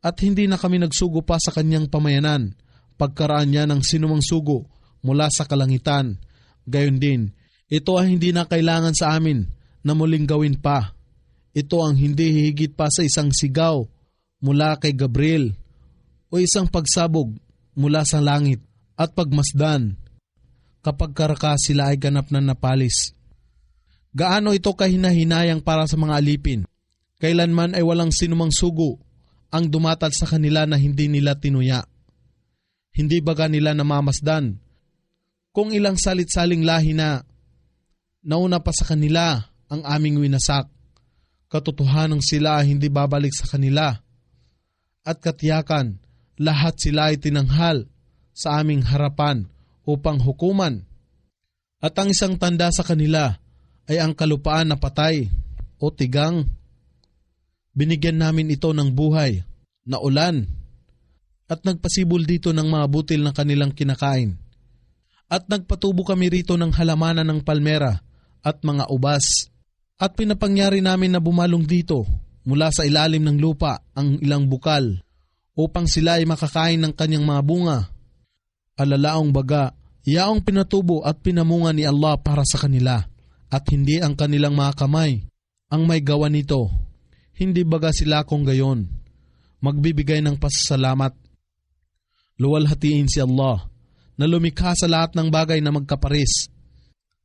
at hindi na kami nagsugo pa sa kanyang pamayanan, pagkaraan niya ng sinumang sugo mula sa kalangitan. Gayon din, ito ay hindi na kailangan sa amin na muling gawin pa. Ito ang hindi hihigit pa sa isang sigaw mula kay Gabriel o isang pagsabog mula sa langit at pagmasdan kapag karaka sila ay ganap na napalis. Gaano ito kahinahinayang para sa mga alipin. Kailanman ay walang sinumang sugo ang dumatal sa kanila na hindi nila tinuya. Hindi baga nila namamasdan kung ilang salit-saling lahi na nauna pa sa kanila ang aming winasak. Katotohanang sila ay hindi babalik sa kanila. At katiyakan, lahat sila ay tinanghal sa aming harapan upang hukuman. At ang isang tanda sa kanila ay ang kalupaan na patay o tigang. Binigyan namin ito ng buhay na ulan at nagpasibol dito ng mga butil na kanilang kinakain. At nagpatubo kami rito ng halamanan ng palmera at mga ubas. At pinapangyari namin na bumalong dito mula sa ilalim ng lupa ang ilang bukal upang sila ay makakain ng kanyang mga bunga. Alalaong baga, yaong pinatubo at pinamunga ni Allah para sa kanila at hindi ang kanilang mga kamay ang may gawa nito. Hindi baga sila kung gayon magbibigay ng pasasalamat. Luwalhatiin si Allah na lumikha sa lahat ng bagay na magkaparis,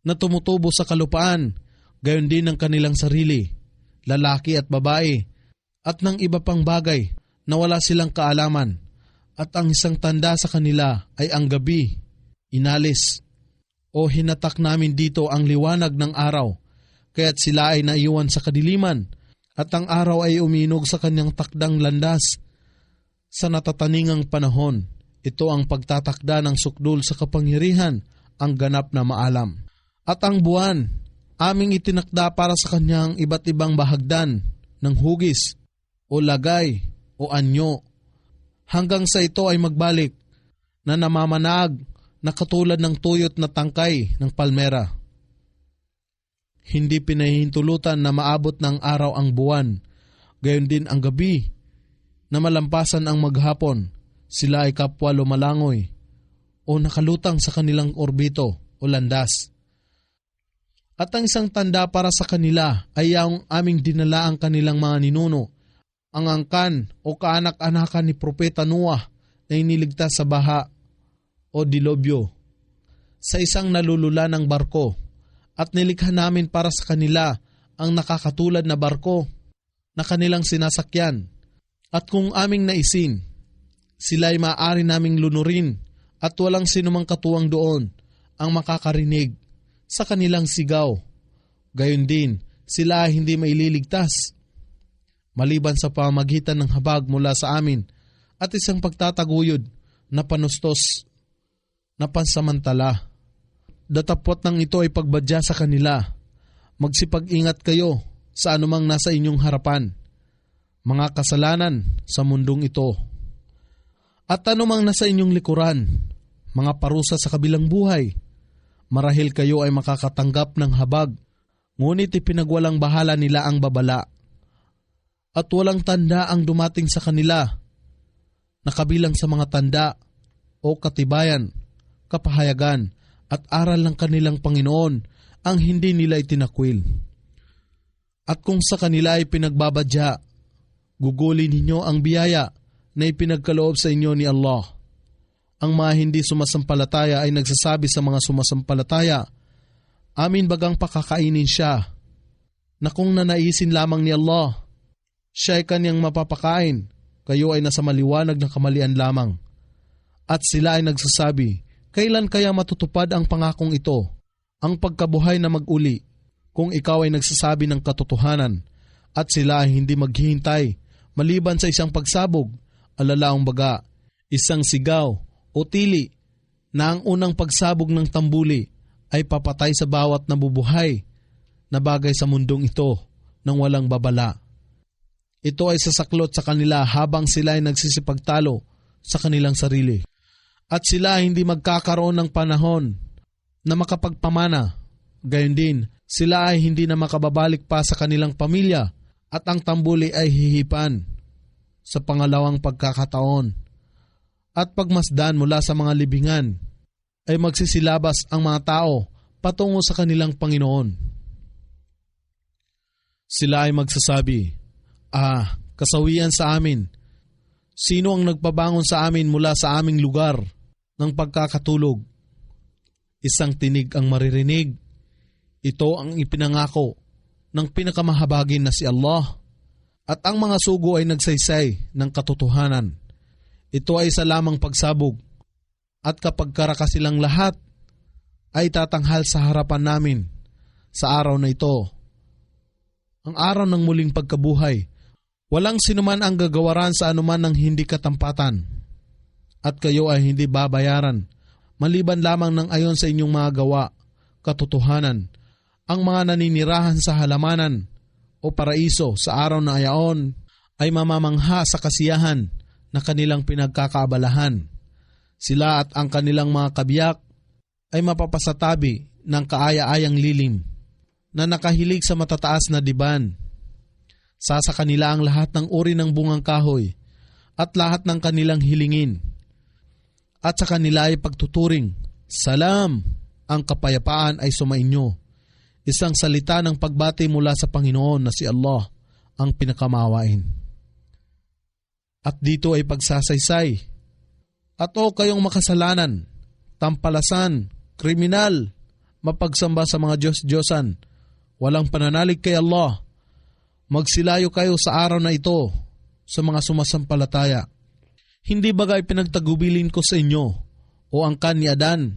na tumutubo sa kalupaan, gayon din ng kanilang sarili, lalaki at babae, at ng iba pang bagay na wala silang kaalaman, at ang isang tanda sa kanila ay ang gabi, inalis, o hinatak namin dito ang liwanag ng araw, kaya't sila ay naiwan sa kadiliman, at ang araw ay uminog sa kanyang takdang landas. Sa natataningang panahon, ito ang pagtatakda ng sukdul sa kapangyarihan, ang ganap na maalam. At ang buwan, aming itinakda para sa kanyang iba't ibang bahagdan ng hugis o lagay o anyo, hanggang sa ito ay magbalik na namamanag na katulad ng tuyot na tangkay ng palmera. Hindi pinahihintulutan na maabot ng araw ang buwan, gayon din ang gabi, na malampasan ang maghapon, sila ay kapwa lumalangoy o nakalutang sa kanilang orbito o landas. At ang isang tanda para sa kanila ay ang aming dinala ang kanilang mga ninuno, ang angkan o kaanak-anakan ni Propeta Noah na iniligtas sa baha o dilobyo sa isang nalulula ng barko, at nilikha namin para sa kanila ang nakakatulad na barko na kanilang sinasakyan. At kung aming naisin, sila ay maaari naming lunurin at walang sinumang katuwang doon ang makakarinig sa kanilang sigaw. Gayon din, sila ay hindi maililigtas maliban sa pamamagitan ng habag mula sa amin at isang pagtataguyod na panustos na pansamantala. Datapwat ng ito ay pagbadya sa kanila. Magsipag-ingat kayo sa anumang nasa inyong harapan, mga kasalanan sa mundong ito. At anumang nasa inyong likuran, mga parusa sa kabilang buhay, marahil kayo ay makakatanggap ng habag, ngunit ipinagwalang bahala nila ang babala. At walang tanda ang dumating sa kanila, na kabilang sa mga tanda o katibayan, kapahayagan, at aral ng kanilang Panginoon ang hindi nila itinakwil. At kung sa kanila ay pinagbabadya, gugulin ninyo ang biyaya na ipinagkaloob sa inyo ni Allah. Ang mga hindi sumasampalataya ay nagsasabi sa mga sumasampalataya, amin bagang pakakainin siya, na kung nanaisin lamang ni Allah, siya ay kanyang mapapakain, kayo ay nasa maliwanag na kamalian lamang. At sila ay nagsasabi, kailan kaya matutupad ang pangakong ito, ang pagkabuhay na mag-uli, kung ikaw ay nagsasabi ng katotohanan, at sila ay hindi maghihintay, maliban sa isang pagsabog, alalaong baga, isang sigaw o tili, na ang unang pagsabog ng tambuli ay papatay sa bawat nabubuhay na bagay sa mundong ito nang walang babala. Ito ay sasaklot sa kanila habang sila ay nagsisipagtalo sa kanilang sarili. At sila ay hindi magkakaroon ng panahon na makapagpamana. Gayon din, sila ay hindi na makababalik pa sa kanilang pamilya at ang tambuli ay hihipan. sa pangalawang pagkakataon. At pagmasdan mula sa mga libingan, ay magsisilabas ang mga tao patungo sa kanilang Panginoon. Sila ay magsasabi, kasawian sa amin. Sino ang nagpabangon sa amin mula sa aming lugar ng pagkakatulog? Isang tinig ang maririnig. Ito ang ipinangako ng pinakamahabagin na si Allah. At ang mga sugo ay nagsaysay ng katotohanan. Ito ay isa lamang pagsabog. At kapag karaka silang lahat, ay tatanghal sa harapan namin sa araw na ito. Ang araw ng muling pagkabuhay. Walang sinuman ang gagawaran sa anuman ng hindi katampatan. At kayo ay hindi babayaran, maliban lamang ng ayon sa inyong mga gawa, katotohanan. Ang mga naninirahan sa halamanan o paraiso sa araw na ayaon ay mamamangha sa kasiyahan na kanilang pinagkakaabalahan. Sila at ang kanilang mga kabiyak ay mapapasatabi ng kaaya-ayang lilim na nakahilig sa matataas na diban. Sa kanila ang lahat ng uri ng bungang kahoy at lahat ng kanilang hilingin. At sa kanila ay pagtuturing, Salam, ang kapayapaan ay sumainyo. Isang salita ng pagbati mula sa Panginoon na si Allah ang pinakamawain. At dito ay pagsasaysay. At kayong makasalanan, tampalasan, kriminal, mapagsamba sa mga Diyos-Diyosan, walang pananalig kay Allah, magsilayo kayo sa araw na ito sa mga sumasampalataya. Hindi bagay pinagtagubilin ko sa inyo o angkan ni Adan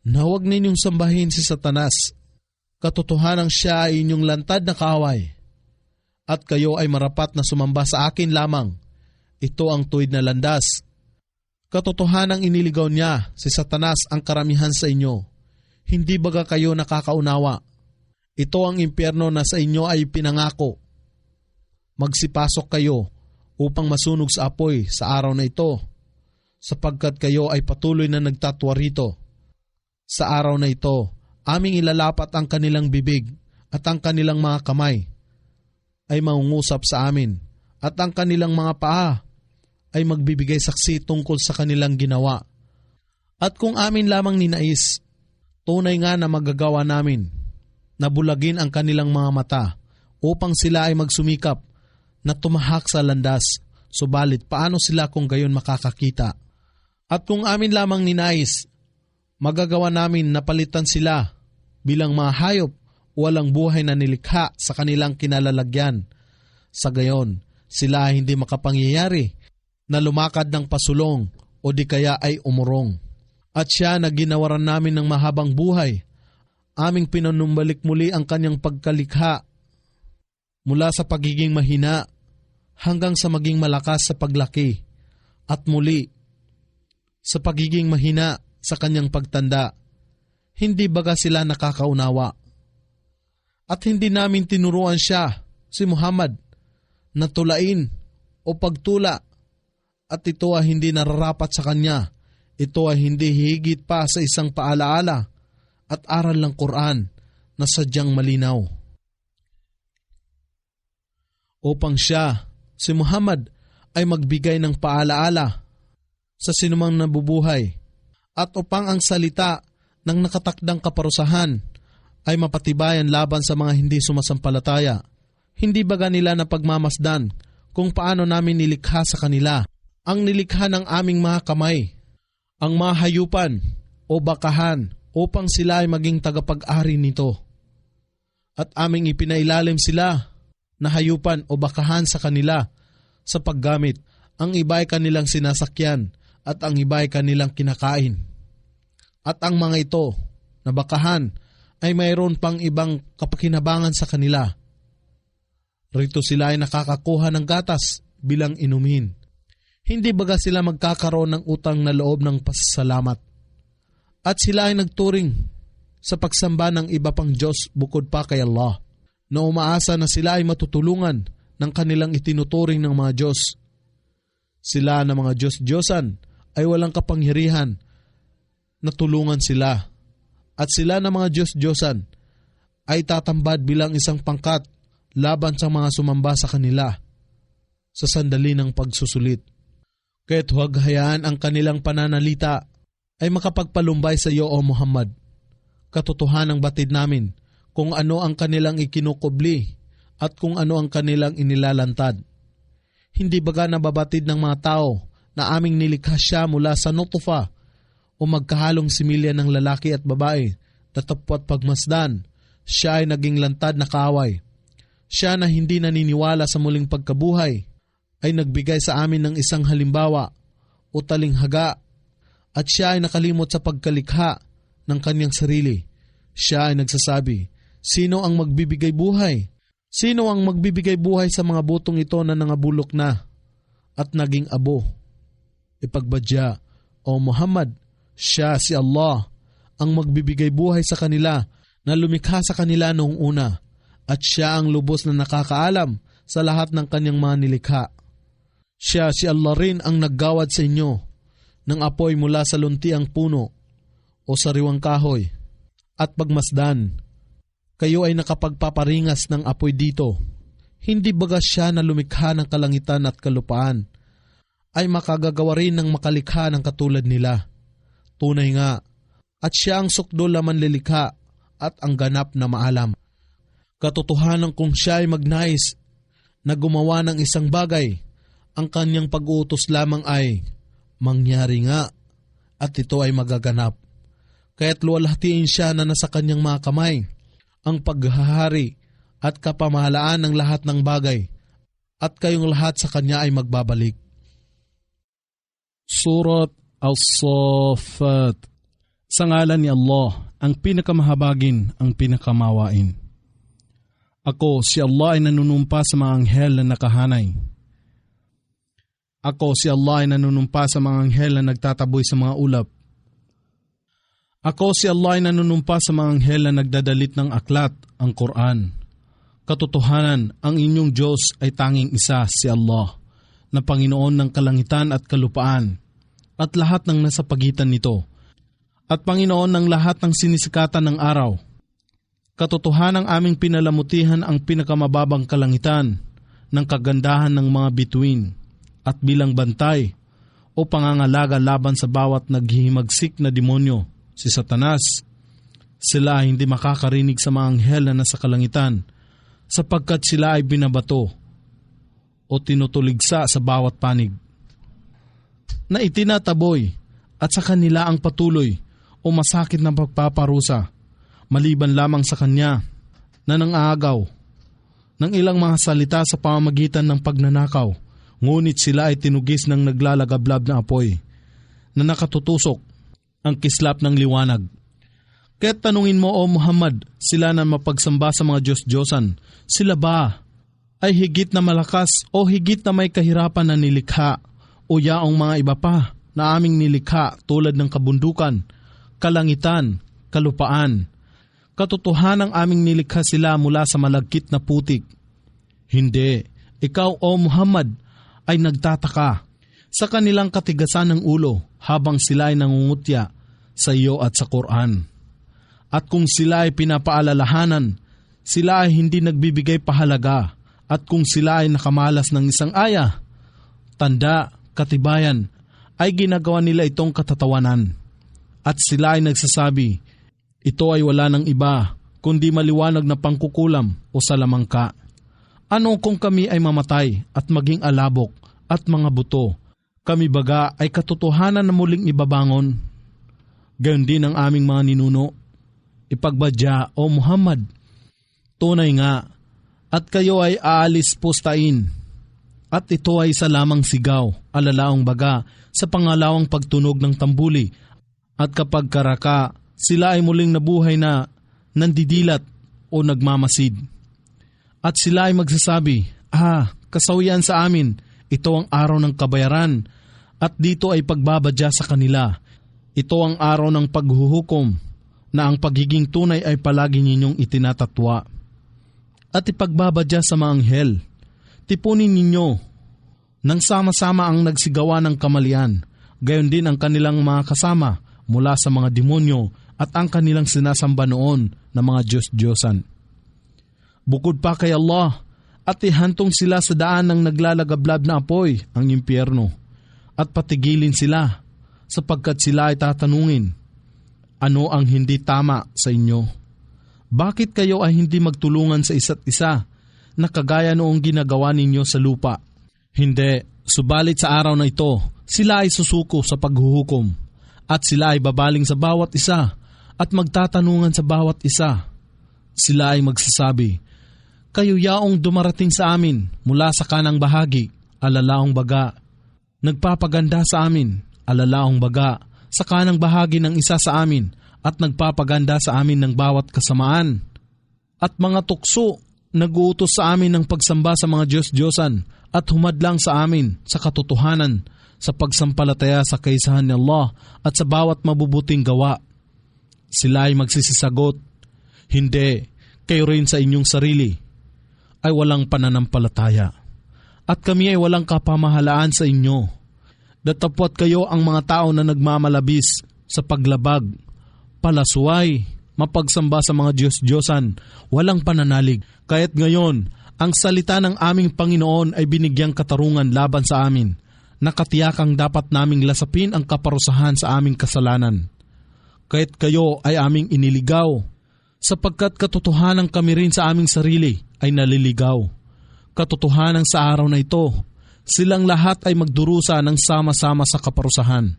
na huwag ninyong sambahin si Satanas. Katotohanang siya ay inyong lantad na kaaway at kayo ay marapat na sumamba sa akin lamang. Ito ang tuwid na landas. Katotohanang iniligaw niya si Satanas ang karamihan sa inyo. Hindi baga kayo nakakaunawa? Ito ang impyerno na sa inyo ay pinangako. Magsipasok kayo upang masunog sa apoy sa araw na ito, sapagkat kayo ay patuloy na nagtatwa rito. Sa araw na ito, aming ilalapat ang kanilang bibig at ang kanilang mga kamay ay mangungusap sa amin, at ang kanilang mga paa ay magbibigay saksi tungkol sa kanilang ginawa. At kung amin lamang ninais, tunay nga na magagawa namin, nabulagin ang kanilang mga mata upang sila ay magsumikap na tumahak sa landas, subalit paano sila kung gayon makakakita? At kung amin lamang ninais, magagawa namin na palitan sila bilang mga hayop walang buhay na nilikha sa kanilang kinalalagyan. Sa gayon, sila ay hindi makapangyayari na lumakad ng pasulong o di kaya ay umurong. At siya na ginawaran namin ng mahabang buhay, aming pinanumbalik muli ang kanyang pagkalikha mula sa pagiging mahina hanggang sa maging malakas sa paglaki, at muli sa pagiging mahina sa kanyang pagtanda. Hindi baga sila nakakaunawa? At hindi namin tinuruan siya, si Muhammad, na tulain o pagtula, at ito ay hindi nararapat sa kanya. Ito ay hindi higit pa sa isang paalaala at aral ng Quran na sadyang malinaw. Upang siya, si Muhammad, ay magbigay ng paalaala sa sinumang nabubuhay, at upang ang salita ng nakatakdang kaparusahan ay mapatibayan laban sa mga hindi sumasampalataya. Hindi baga nila na pagmamasdan kung paano namin nilikha sa kanila ang nilikha ng aming mga kamay, ang mga hayupan o bakahan, upang sila ay maging tagapag-ari nito. At aming ipinailalim sila na hayupan o bakahan sa kanila sa paggamit. Ang iba ay kanilang sinasakyan at ang iba ay kanilang kinakain. At ang mga ito na bakahan ay mayroon pang ibang kapakinabangan sa kanila. Rito sila ay nakakakuha ng gatas bilang inumin. Hindi baga sila magkakaroon ng utang na loob ng pasasalamat. At sila ay nagturing sa pagsamba ng iba pang Diyos bukod pa kay Allah, na umaasa na sila ay matutulungan ng kanilang itinuturing ng mga Diyos. Sila na mga Diyos-Diyosan ay walang kapangyarihan na tulungan sila, at sila na mga Diyos-Diyosan ay tatambad bilang isang pangkat laban sa mga sumamba sa kanila. sa sandali ng pagsusulit. Kaya't huwag hayaan ang kanilang pananalita ay makapagpalumbay sa iyo, O Muhammad. Katotohanang batid namin kung ano ang kanilang ikinukubli at kung ano ang kanilang inilalantad. Hindi baga nababatid ng mga tao na aming nilikha siya mula sa nutfa o magkahalong similya ng lalaki at babae na tapwat pagmasdan, siya ay naging lantad na kaaway. Siya na hindi naniniwala sa muling pagkabuhay ay nagbigay sa amin ng isang halimbawa o talinghaga at siya ay nakalimot sa pagkalikha ng kanyang sarili. Siya ay nagsasabi, sino ang magbibigay buhay? Sino ang magbibigay buhay sa mga butong ito na nangabulok na at naging abo? Ipagbadya, O Muhammad, siya si Allah ang magbibigay buhay sa kanila na lumikha sa kanila noong una at siya ang lubos na nakakaalam sa lahat ng kanyang mga nilikha. Siya si Allah rin ang naggawad sa inyo ng apoy mula sa luntiang puno o sariwang kahoy at pagmasdan. Kayo ay nakapagpaparingas ng apoy dito. Hindi baga siya na lumikha ng kalangitan at kalupaan ay makagagawa rin ng makalikha ng katulad nila. Tunay nga, at siya ang sukdol na manlilikha at ang ganap na maalam. Katotohanan kung siya ay magnais na gumawa ng isang bagay, ang kanyang pag-uutos lamang ay mangyari nga at ito ay magaganap. Kaya't luwalhatiin siya na nasa kanyang mga kamay ang paghahari at kapamahalaan ng lahat ng bagay at kayong lahat sa kanya ay magbabalik. Surat Al-Saffat. Sa ngalan ni Allah, ang pinakamahabagin, ang pinakamawain. Ako, si Allah ay nanunumpa sa mga anghel na nakahanay. Ako, si Allah ay nanunumpa sa mga anghel na nagtataboy sa mga ulap. Ako, si Allah ay nanunumpa sa mga anghel na nagdadalit ng aklat, ang Quran. Katotohanan, ang inyong Diyos ay tanging isa, si Allah, na Panginoon ng kalangitan at kalupaan, at lahat ng nasa pagitan nito, at Panginoon ng lahat ng sinisikatan ng araw. Katotohanang aming pinalamutihan ang pinakamababang kalangitan ng kagandahan ng mga bituin at bilang bantay o pangangalaga laban sa bawat naghihimagsik na demonyo, si Satanas. Sila ay hindi makakarinig sa mga anghel na nasa kalangitan sapagkat sila ay binabato o tinutuligsa sa bawat panig. Na itinataboy at sa kanila ang patuloy o masakit na pagpaparusa, maliban lamang sa kanya na nangaagaw ng ilang mga salita sa pamamagitan ng pagnanakaw, ngunit sila ay tinugis ng naglalagablab na apoy na nakatutusok ang kislap ng liwanag. Kaya't tanungin mo, O Muhammad, sila na mapagsamba sa mga Diyos-Diyosan, sila ba ay higit na malakas o higit na may kahirapan na nilikha o yaong mga iba pa na aming nilikha tulad ng kabundukan, kalangitan, kalupaan? Katotohanang aming nilikha sila mula sa malagkit na putik. Hindi, ikaw, O Muhammad, ay nagtataka sa kanilang katigasan ng ulo habang sila ay nangungutya sa iyo at sa Quran. At kung sila ay pinapaalalahanan, sila ay hindi nagbibigay pahalaga. At kung sila ay nakamalas ng isang aya, tanda, katibayan, ay ginagawa nila itong katatawanan. At sila ay nagsasabi, ito ay wala ng iba, kundi maliwanag na pangkukulam o salamangka. Ano kung kami ay mamatay at maging alabok at mga buto? Kami baga ay katotohanan na muling ibabangon? Gayon din ang aming mga ninuno. Ipagbadya, O Muhammad, tunay nga, at kayo ay aalis pustain. At ito ay isa lamang sigaw, alalaong baga, sa pangalawang pagtunog ng tambuli. At kapag karaka, sila ay muling nabuhay na nandidilat o nagmamasid. At sila ay magsasabi, kasawian sa amin, ito ang araw ng kabayaran, at dito ay pagbabadya sa kanila. Ito ang araw ng paghuhukom, na ang pagiging tunay ay palagi ninyong itinatatwa. At ipagbabadya sa mga anghel, tipunin ninyo, nang sama-sama ang nagsigawa ng kamalian, gayon din ang kanilang mga kasama mula sa mga demonyo at ang kanilang sinasamba noon na mga Diyos-Diyosan. Bukod pa kay Allah, at ihantong sila sa daan ng naglalagablab na apoy, ang impyerno, at patigilin sila sapagkat sila ay tatanungin, ano ang hindi tama sa inyo? Bakit kayo ay hindi magtulungan sa isa't isa na kagaya noong ginagawa ninyo sa lupa? Hindi, subalit sa araw na ito, sila ay susuko sa paghuhukom at sila ay babaling sa bawat isa at magtatanungan sa bawat isa. Sila ay magsasabi, kayo yaong dumarating sa amin mula sa kanang bahagi, alalaong baga. Nagpapaganda sa amin, alalaong baga, sa kanang bahagi ng isa sa amin at nagpapaganda sa amin ng bawat kasamaan. At mga tukso, nag-uutos sa amin ng pagsamba sa mga Diyos-Diyosan at humadlang sa amin sa katotohanan sa pagsampalataya sa kaisahan ni Allah at sa bawat mabubuting gawa. Sila ay magsisisagot, hindi, kayo rin sa inyong sarili ay walang pananampalataya at kami ay walang kapamahalaan sa inyo. Datapwat kayo ang mga tao na nagmamalabis sa paglabag, palasuway, mapagsamba sa mga Diyos-Diyosan, walang pananalig. Kaya't ngayon, ang salita ng aming Panginoon ay binigyang katarungan laban sa amin. Nakatiyakang dapat naming lasapin ang kaparusahan sa aming kasalanan. Kaya't kayo ay aming iniligaw, sapagkat katotohanan kami rin sa aming sarili ay naliligaw. Katotohanan sa araw na ito, silang lahat ay magdurusa ng sama-sama sa kaparusahan.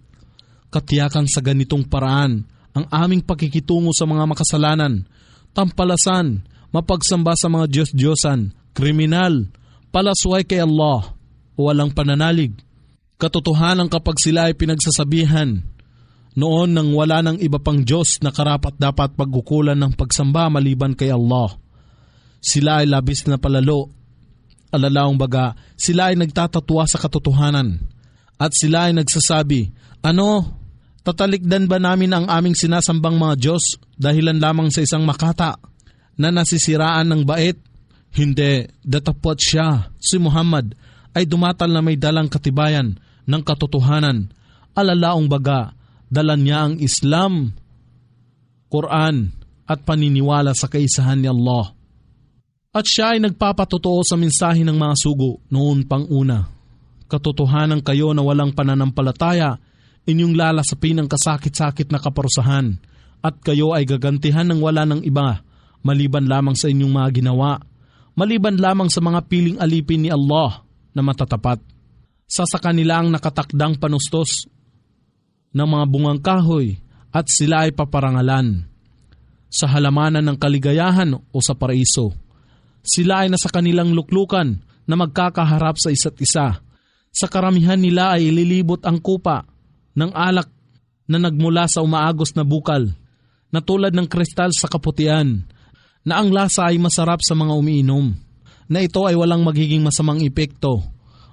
Katiyakang sa ganitong paraan, ang aming pakikitungo sa mga makasalanan, tampalasan, mapagsamba sa mga Diyos-Diyosan, kriminal, palasway kay Allah, o walang pananalig. Katotohanan kapag sila ay pinagsasabihan, noon nang wala ng iba pang Diyos na karapat-dapat pagkukulan ng pagsamba maliban kay Allah. Sila ay labis na palalo. Alalaong baga, sila ay nagtatatwa sa katotohanan. At sila ay nagsasabi, ano, tatalikdan ba namin ang aming sinasambang mga Diyos dahilan lamang sa isang makata na nasisiraan ng bait? Hindi, datapwat siya, si Muhammad, ay dumatal na may dalang katibayan ng katotohanan. Alalaong baga, dala niya ang Islam, Quran, at paniniwala sa kaisahan ni Allah. At siya ay nagpapatotoo sa mensahe ng mga sugo noon pang una. Katotohanan kayo na walang pananampalataya, inyong lalasapin ang kasakit-sakit na kaparusahan, at kayo ay gagantihan ng wala ng iba, maliban lamang sa inyong mga ginawa, maliban lamang sa mga piling alipin ni Allah na matatapat. Sa kanila ang nakatakdang panustos ng mga bungang kahoy at sila ay paparangalan sa halamanan ng kaligayahan o sa paraiso. Sila ay nasa kanilang luklukan na magkakaharap sa isa't isa. Sa karamihan nila ay ililibot ang kupa ng alak na nagmula sa umaagos na bukal na tulad ng kristal sa kaputian na ang lasa ay masarap sa mga umiinom, na ito ay walang magiging masamang epekto.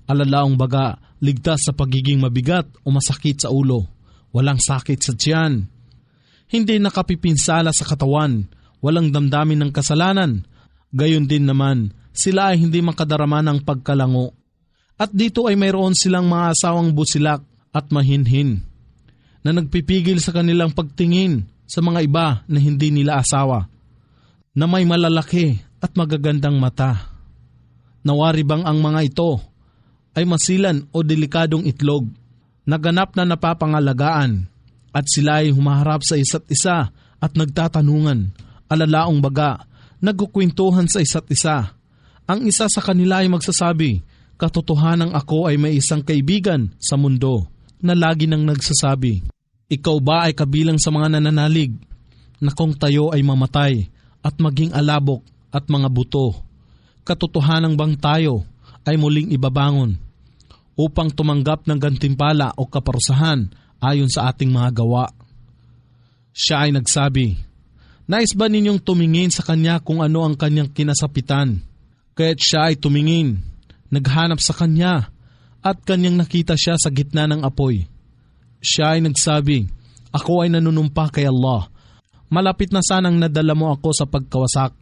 Alalaong baga, ligtas sa pagiging mabigat o masakit sa ulo. Walang sakit sa tiyan. Hindi nakapipinsala sa katawan. Walang damdamin ng kasalanan. Gayon din naman, sila ay hindi makadarama ng pagkalango. At dito ay mayroon silang mga asawang busilak at mahinhin na nagpipigil sa kanilang pagtingin sa mga iba na hindi nila asawa, na may malalaki at magagandang mata. Nawari bang ang mga ito ay masilan o delikadong itlog, naganap na napapangalagaan, at sila ay humaharap sa isa't isa at nagtatanungan, alalaong baga, nagkukwentuhan sa isa't isa. Ang isa sa kanila ay magsasabi, katotohanang ako ay may isang kaibigan sa mundo na lagi nang nagsasabi, ikaw ba ay kabilang sa mga nananalig na kung tayo ay mamatay at maging alabok at mga buto? Katotohanang bang tayo ay muling ibabangon upang tumanggap ng gantimpala o kaparusahan ayon sa ating mga gawa? Siya ay nagsabi, nais ba ninyong tumingin sa kanya kung ano ang kanyang kinasapitan? Kaya't siya ay tumingin, naghanap sa kanya, at kanyang nakita siya sa gitna ng apoy. Siya ay nagsabi, ako ay nanunumpa kay Allah. Malapit na sanang nadala mo ako sa pagkawasak,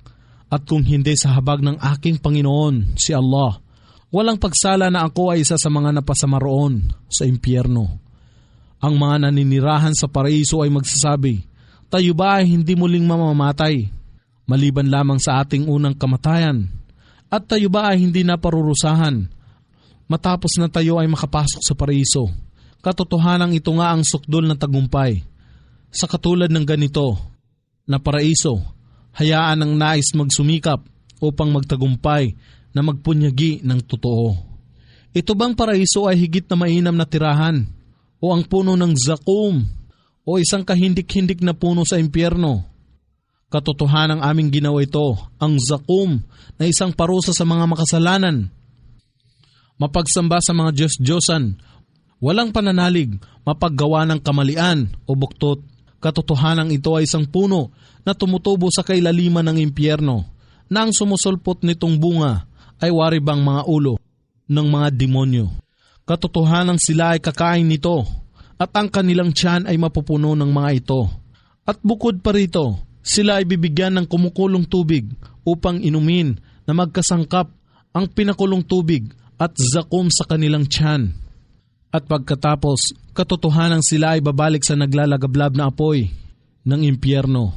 at kung hindi sa habag ng aking Panginoon, si Allah, walang pagsala na ako ay isa sa mga napasama roon sa impyerno. Ang mga naninirahan sa paraiso ay magsasabi, tayo ba ay hindi muling mamamatay, maliban lamang sa ating unang kamatayan? At tayo ba ay hindi na parurusahan matapos na tayo ay makapasok sa paraiso? Katotohanan ito nga ang sukdol ng tagumpay. Sa katulad ng ganito na paraiso, hayaan ang nais magsumikap upang magtagumpay na magpunyagi ng totoo. Ito bang paraiso ay higit na mainam na tirahan o ang puno ng zakum o isang kahindik-hindik na puno sa impyerno? Katotohanan ang aming ginawa ito, ang zakum na isang parusa sa mga makasalanan. Mapagsamba sa mga Diyos-Diyosan, walang pananalig, mapaggawa ng kamalian o buktot. Katotohanan ito ay isang puno na tumutubo sa kailaliman ng impyerno, na ang sumusulpot nitong bunga ay waribang mga ulo ng mga demonyo. Katotohanan sila ay kakain nito at ang kanilang tiyan ay mapupuno ng mga ito. At bukod pa rito, sila ay bibigyan ng kumukulong tubig upang inumin na magkasangkap ang pinakulong tubig at zakum sa kanilang tiyan. At pagkatapos, katotohanan sila ay babalik sa naglalagablab na apoy ng impyerno.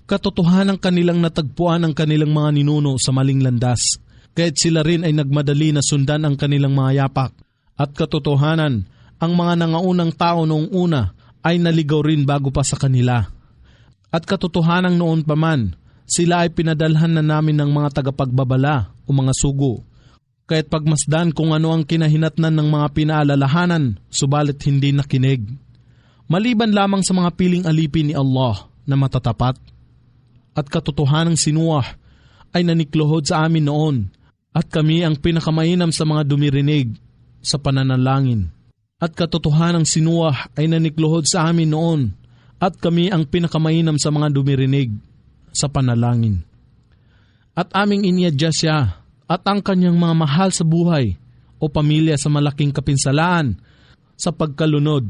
Katotohanan kanilang natagpuan ang kanilang mga ninuno sa maling landas, kaya't sila rin ay nagmadali na sundan ang kanilang mga yapak. At katotohanan, ang mga nangaunang tao noong una ay naligaw rin bago pa sa kanila. At katotohanan noon pa man, sila ay pinadalhan na namin ng mga tagapagbabala o mga sugo. Kaya't pagmasdan kung ano ang kinahinatnan ng mga pinaalalahanan, subalit hindi nakinig. Maliban lamang sa mga piling alipin ni Allah na matatapat. At katotohanang si Noah ay nanikluhod sa amin noon, at kami ang pinakamainam sa mga dumirinig sa pananalangin. At katotohanang si Noah ay nanikluhod sa amin noon, at kami ang pinakamainam sa mga dumirinig sa panalangin. At aming iniadya siya at ang kanyang mga mahal sa buhay o pamilya sa malaking kapinsalaan sa pagkalunod,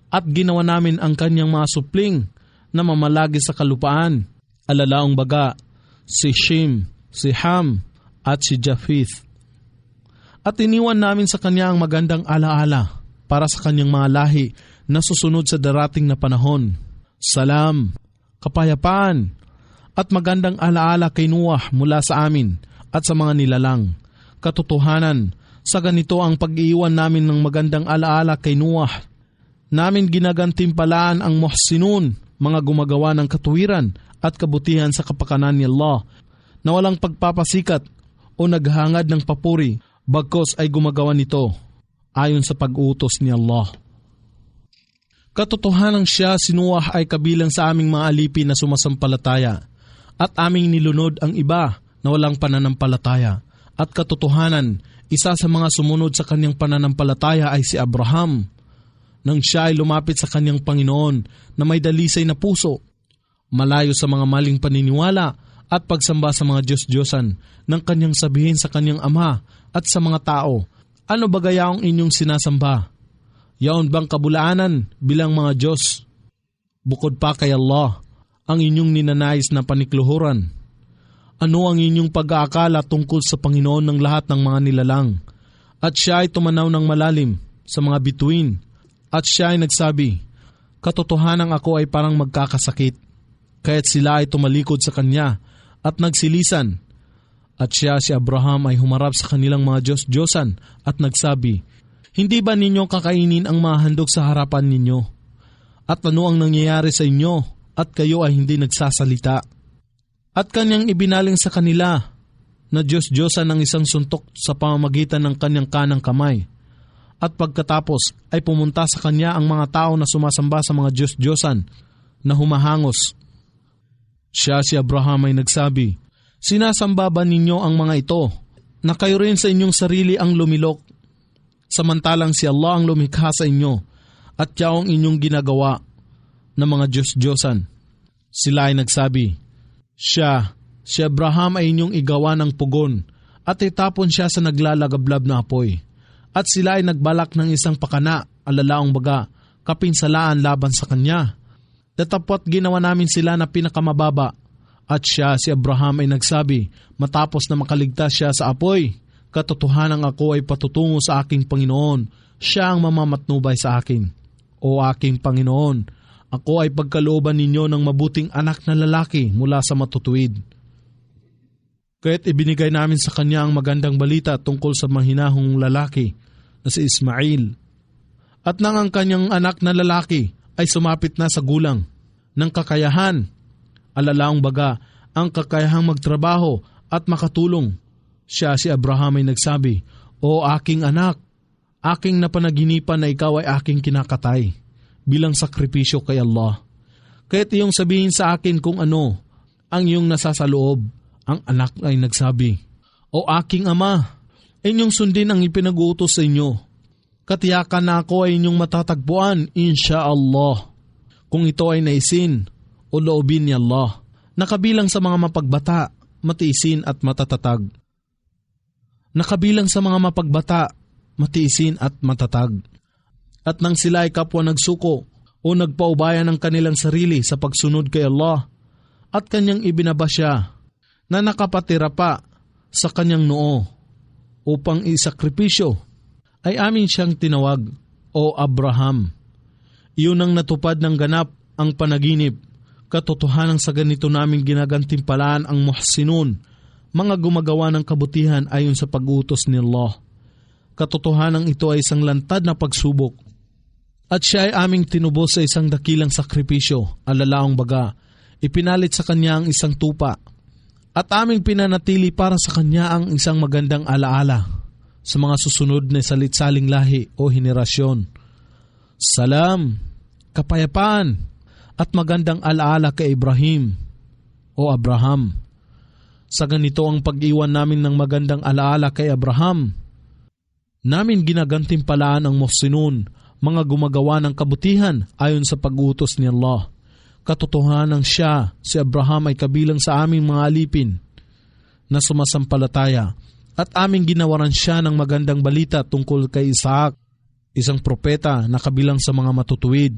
at ginawa namin ang kanyang mga supling na mamalagi sa kalupaan, alalaong baga, si Shem, si Ham, at si Japheth. At iniwan namin sa kanya ang magandang alaala para sa kanyang mga lahi na susunod sa darating na panahon. Salam, kapayapaan, at magandang alaala kay Noah mula sa amin at sa mga nilalang. Katotohanan, sa ganito ang pag-iiwan namin ng magandang alaala kay Noah. Namin ginagantimpalaan ang muhsinun, mga gumagawa ng katuwiran at kabutihan sa kapakanan ni Allah, na walang pagpapasikat o naghangad ng papuri, bagkos ay gumagawa nito ayon sa pag-utos ni Allah. Katotohanan siya, si Noah ay kabilang sa aming mga alipin na sumasampalataya, at aming nilunod ang iba na walang pananampalataya. At katotohanan, isa sa mga sumunod sa kanyang pananampalataya ay si Abraham, nang siya ay lumapit sa kanyang Panginoon na may dalisay na puso, malayo sa mga maling paniniwala at pagsamba sa mga Diyos-Diyosan, nang kanyang sabihin sa kanyang ama at sa mga tao, ano ba gaya ang inyong sinasamba? Yaon bang kabulaanan bilang mga Diyos? Bukod pa kay Allah, ang inyong ninanais na panikluhuran. Ano ang inyong pag-aakala tungkol sa Panginoon ng lahat ng mga nilalang? At siya ay tumanaw ng malalim sa mga bituin, at siya ay nagsabi, katotohanan ako ay parang magkakasakit. Kaya't sila ay tumalikod sa kanya at nagsilisan. At siya, si Abraham, ay humarap sa kanilang mga Diyos-Diyosan at nagsabi, hindi ba ninyo kakainin ang mga handog sa harapan ninyo? At ano ang nangyayari sa inyo at kayo ay hindi nagsasalita? At kanyang ibinaling sa kanila na Diyos-Diyosan ng isang suntok sa pamamagitan ng kanyang kanang kamay. At pagkatapos ay pumunta sa kanya ang mga tao na sumasamba sa mga Diyos-Diyosan na humahangos. Siya, si Abraham, ay nagsabi, sinasamba ba ninyo ang mga ito na kayo rin sa inyong sarili ang lumilok, samantalang si Allah ang lumikha sa inyo at yaong inyong ginagawa ng mga Diyos-Diyosan? Sila ay nagsabi, siya, si Abraham ay inyong igawa ng pugon at itapon siya sa naglalagablab na apoy. At sila ay nagbalak ng isang pakana, alalaong baga, kapinsalaan laban sa kanya. Datapot ginawa namin sila na pinakamababa. At siya, si Abraham, ay nagsabi, matapos na makaligtas siya sa apoy, katotohanan ako ay patutungo sa aking Panginoon, siya ang mamamatnubay sa akin. O aking Panginoon, ako ay pagkalooban ninyo ng mabuting anak na lalaki mula sa matutuwid. Kaya't ibinigay namin sa kanya ang magandang balita tungkol sa mahinahong lalaki na si Ismail. At nang ang kanyang anak na lalaki ay sumapit na sa gulang ng kakayahan, alalaong baga ang kakayahang magtrabaho at makatulong, siya si Abraham ay nagsabi, "O aking anak, aking napanaginipan na ikaw ay aking kinakatay bilang sakripisyo kay Allah. Kaya't iyong sabihin sa akin kung ano ang iyong nasasaloob." Ang anak ay nagsabi, "O aking ama, inyong sundin ang ipinag-uutos sa inyo. Katiyakan na ako ay inyong matatagpuan, insha'Allah, kung ito ay naisin o loobin ni Allah, nakabilang sa mga mapagbata, matiisin at matatatag." Nakabilang sa mga mapagbata, matiisin at matatag. At nang sila ay kapwa nagsuko o nagpaubayan ng kanilang sarili sa pagsunod kay Allah at kanyang ibinaba siya na nakapatira pa sa kanyang noo upang isakripisyo, ay amin siyang tinawag, "O Abraham." Iyon ang natupad ng ganap ang panaginip. Katotohanan sa ganito namin ginagantimpalaan ang muhsinun, mga gumagawa ng kabutihan ayon sa pag-utos ni Allah. Katotohanan ito ay isang lantad na pagsubok. At siya ay aming tinubos sa isang dakilang sakripisyo, alalaong baga, ipinalit sa kanya ang isang tupa. At aming pinanatili para sa kanya ang isang magandang alaala sa mga susunod na salitsaling lahi o henerasyon. Salam, kapayapaan, at magandang alaala kay Ibrahim o Abraham. Sa ganito ang pag-iwan namin ng magandang alaala kay Abraham, namin ginagantimpalaan ang muhsinun, mga gumagawa ng kabutihan ayon sa pag-utos ni Allah. Katotohanan siya, si Abraham ay kabilang sa aming mga alipin na sumasampalataya at aming ginawaran siya ng magandang balita tungkol kay Isaac, isang propeta na kabilang sa mga matutuwid.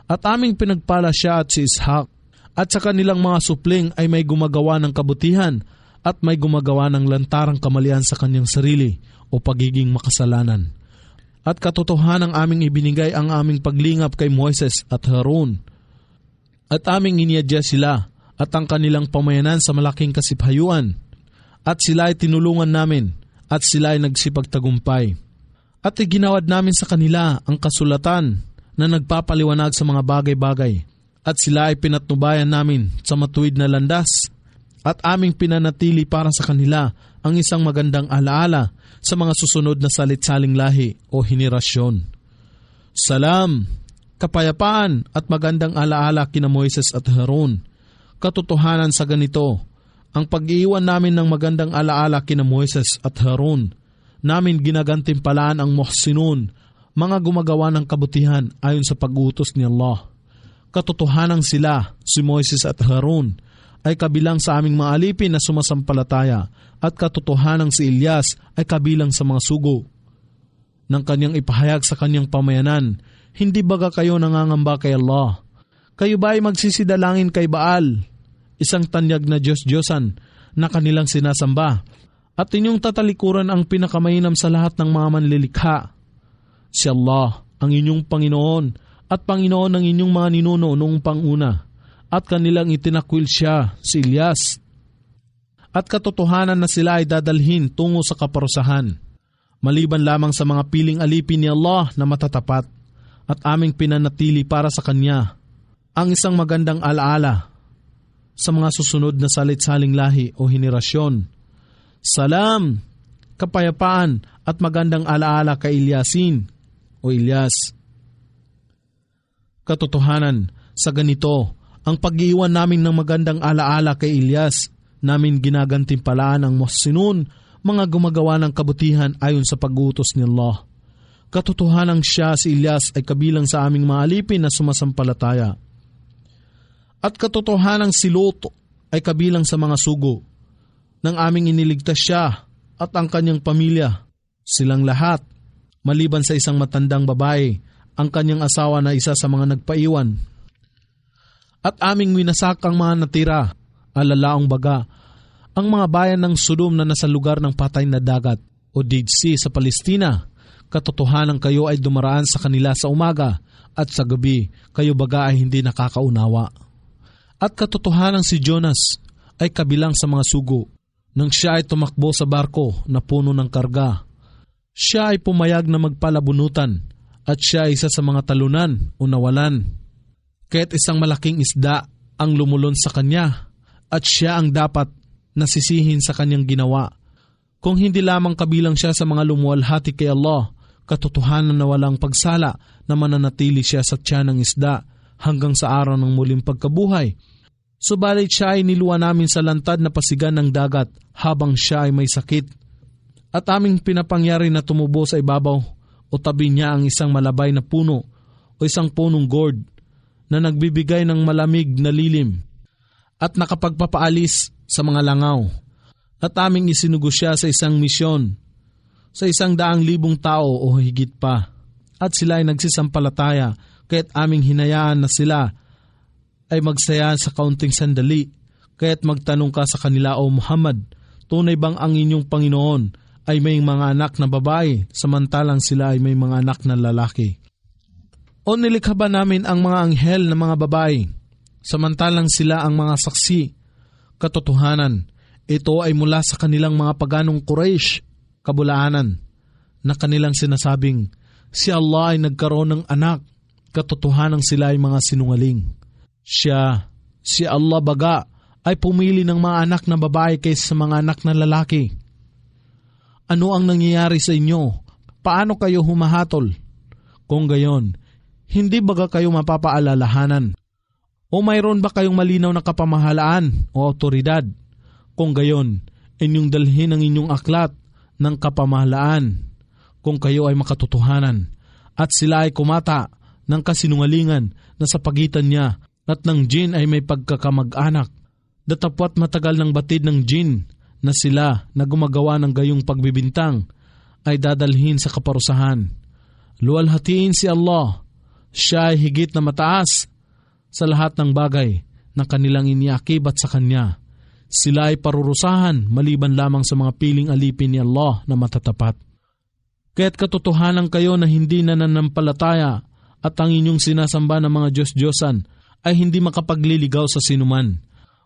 At aming pinagpala siya at si Ishak at sa kanilang mga supling ay may gumagawa ng kabutihan at may gumagawa ng lantarang kamalian sa kanyang sarili o pagiging makasalanan. At katotohanan aming ibinigay ang aming paglingap kay Moises at Harun. At aming iniadya sila at ang kanilang pamayanan sa malaking kasiphayuan. At sila ay tinulungan namin at sila ay nagsipagtagumpay. At iginawad namin sa kanila ang kasulatan na nagpapaliwanag sa mga bagay-bagay. At sila ay pinatnubayan namin sa matuwid na landas. At aming pinanatili para sa kanila ang isang magandang alaala sa mga susunod na salitsaling lahi o henerasyon. Salam, kapayapaan at magandang alaala kina Moises at Harun. Katotohanan sa ganito, ang pag-iiwan namin ng magandang alaala kina Moises at Harun, namin ginagantimpalaan ang muhsinun, mga gumagawa ng kabutihan ayon sa pag-utos ni Allah. Katotohanan sila, si Moises at Harun, ay kabilang sa aming mga alipin na sumasampalataya at katotohanan si Ilyas ay kabilang sa mga sugo. Nang kanyang ipahayag sa kanyang pamayanan, hindi baga kayo nangangamba kay Allah? Kayo ba ay magsisidalangin kay Baal, isang tanyag na Diyos-Diyosan na kanilang sinasamba, at inyong tatalikuran ang pinakamainam sa lahat ng mga manlilikha? Si Allah, ang inyong Panginoon, at Panginoon ng inyong mga ninuno noong panguna, at kanilang itinakwil siya, si Ilyas. At katotohanan na sila ay dadalhin tungo sa kaparusahan, maliban lamang sa mga piling alipin ni Allah na matatapat, at aming pinanatili para sa Kanya ang isang magandang alaala sa mga susunod na salitsaling lahi o henerasyon. Salam, kapayapaan at magandang alaala kay Ilyasin o Ilyas. Katotohanan, sa ganito, ang pag-iwan namin ng magandang alaala kay Ilyas, namin ginagantimpalaan ang muhsinun, mga gumagawa ng kabutihan ayon sa pag-utos ni Allah. Katotohanan siya, si Ilyas, ay kabilang sa aming mga alipin na sumasampalataya. At katotohanan si Lot ay kabilang sa mga sugo. Nang aming iniligtas siya at ang kanyang pamilya, silang lahat, maliban sa isang matandang babae, ang kanyang asawa na isa sa mga nagpaiwan. At aming winasakang mga natira, alalaong baga, ang mga bayan ng Sodom na nasa lugar ng patay na dagat o Dead Sea sa Palestina. Katotohanan kayo ay dumaraan sa kanila sa umaga at sa gabi, kayo baga ay hindi nakakaunawa. At katotohanan si Jonas ay kabilang sa mga sugo. Nang siya ay tumakbo sa barko na puno ng karga, siya ay pumayag na magpalabunutan at siya ay isa sa mga talunan o nawalan. Kaya't isang malaking isda ang lumulon sa kanya at siya ang dapat nasisihin sa kanyang ginawa. Kung hindi lamang kabilang siya sa mga lumuwalhati kay Allah, katotohanan na walang pagsala na mananatili siya sa tiyan ng isda hanggang sa araw ng muling pagkabuhay. Subalit siya ay niluwa namin sa lantad na pasigan ng dagat habang siya ay may sakit. At aming pinapangyari na tumubo sa ibabaw o tabi niya ang isang malabay na puno o isang punong gourd na nagbibigay ng malamig na lilim at nakapagpapaalis sa mga langaw. At aming isinugo siya sa isang misyon sa 100,000 tao o higit pa. At sila ay nagsisampalataya kaya't aming hinayaan na sila ay magsaya sa kaunting sandali. Kaya't magtanong ka sa kanila, O Muhammad, tunay bang ang inyong Panginoon ay may mga anak na babae samantalang sila ay may mga anak na lalaki? O nilikha ba namin ang mga anghel na mga babae samantalang sila ang mga saksi? Katotohanan, ito ay mula sa kanilang mga paganong Quraysh, kabulaanan, na kanilang sinasabing, si Allah ay nagkaroon ng anak, katotohanan sila ay mga sinungaling. Siya, si Allah baga, ay pumili ng mga anak na babae kaysa sa mga anak na lalaki. Ano ang nangyayari sa inyo? Paano kayo humahatol? Kung gayon, hindi baga kayo mapapaalalahanan? O mayroon ba kayong malinaw na kapamahalaan o autoridad? Kung gayon, inyong dalhin ang inyong aklat ng kapamahalaan kung kayo ay makatotohanan. At sila ay kumata ng kasinungalingan na sa pagitan niya at ng jin ay may pagkakamag-anak. Datapwat matagal ng batid ng jin na sila na gumagawa ng gayong pagbibintang ay dadalhin sa kaparusahan. Luwalhatiin si Allah. Siya ay higit na mataas sa lahat ng bagay na kanilang iniakibat sa Kanya. Sila ay parurusahan maliban lamang sa mga piling alipin ni Allah na matatapat. Kaya't katotohanan kayo na hindi nananampalataya at ang inyong sinasamba ng mga Diyos-Diyosan ay hindi makapagliligaw sa sinuman,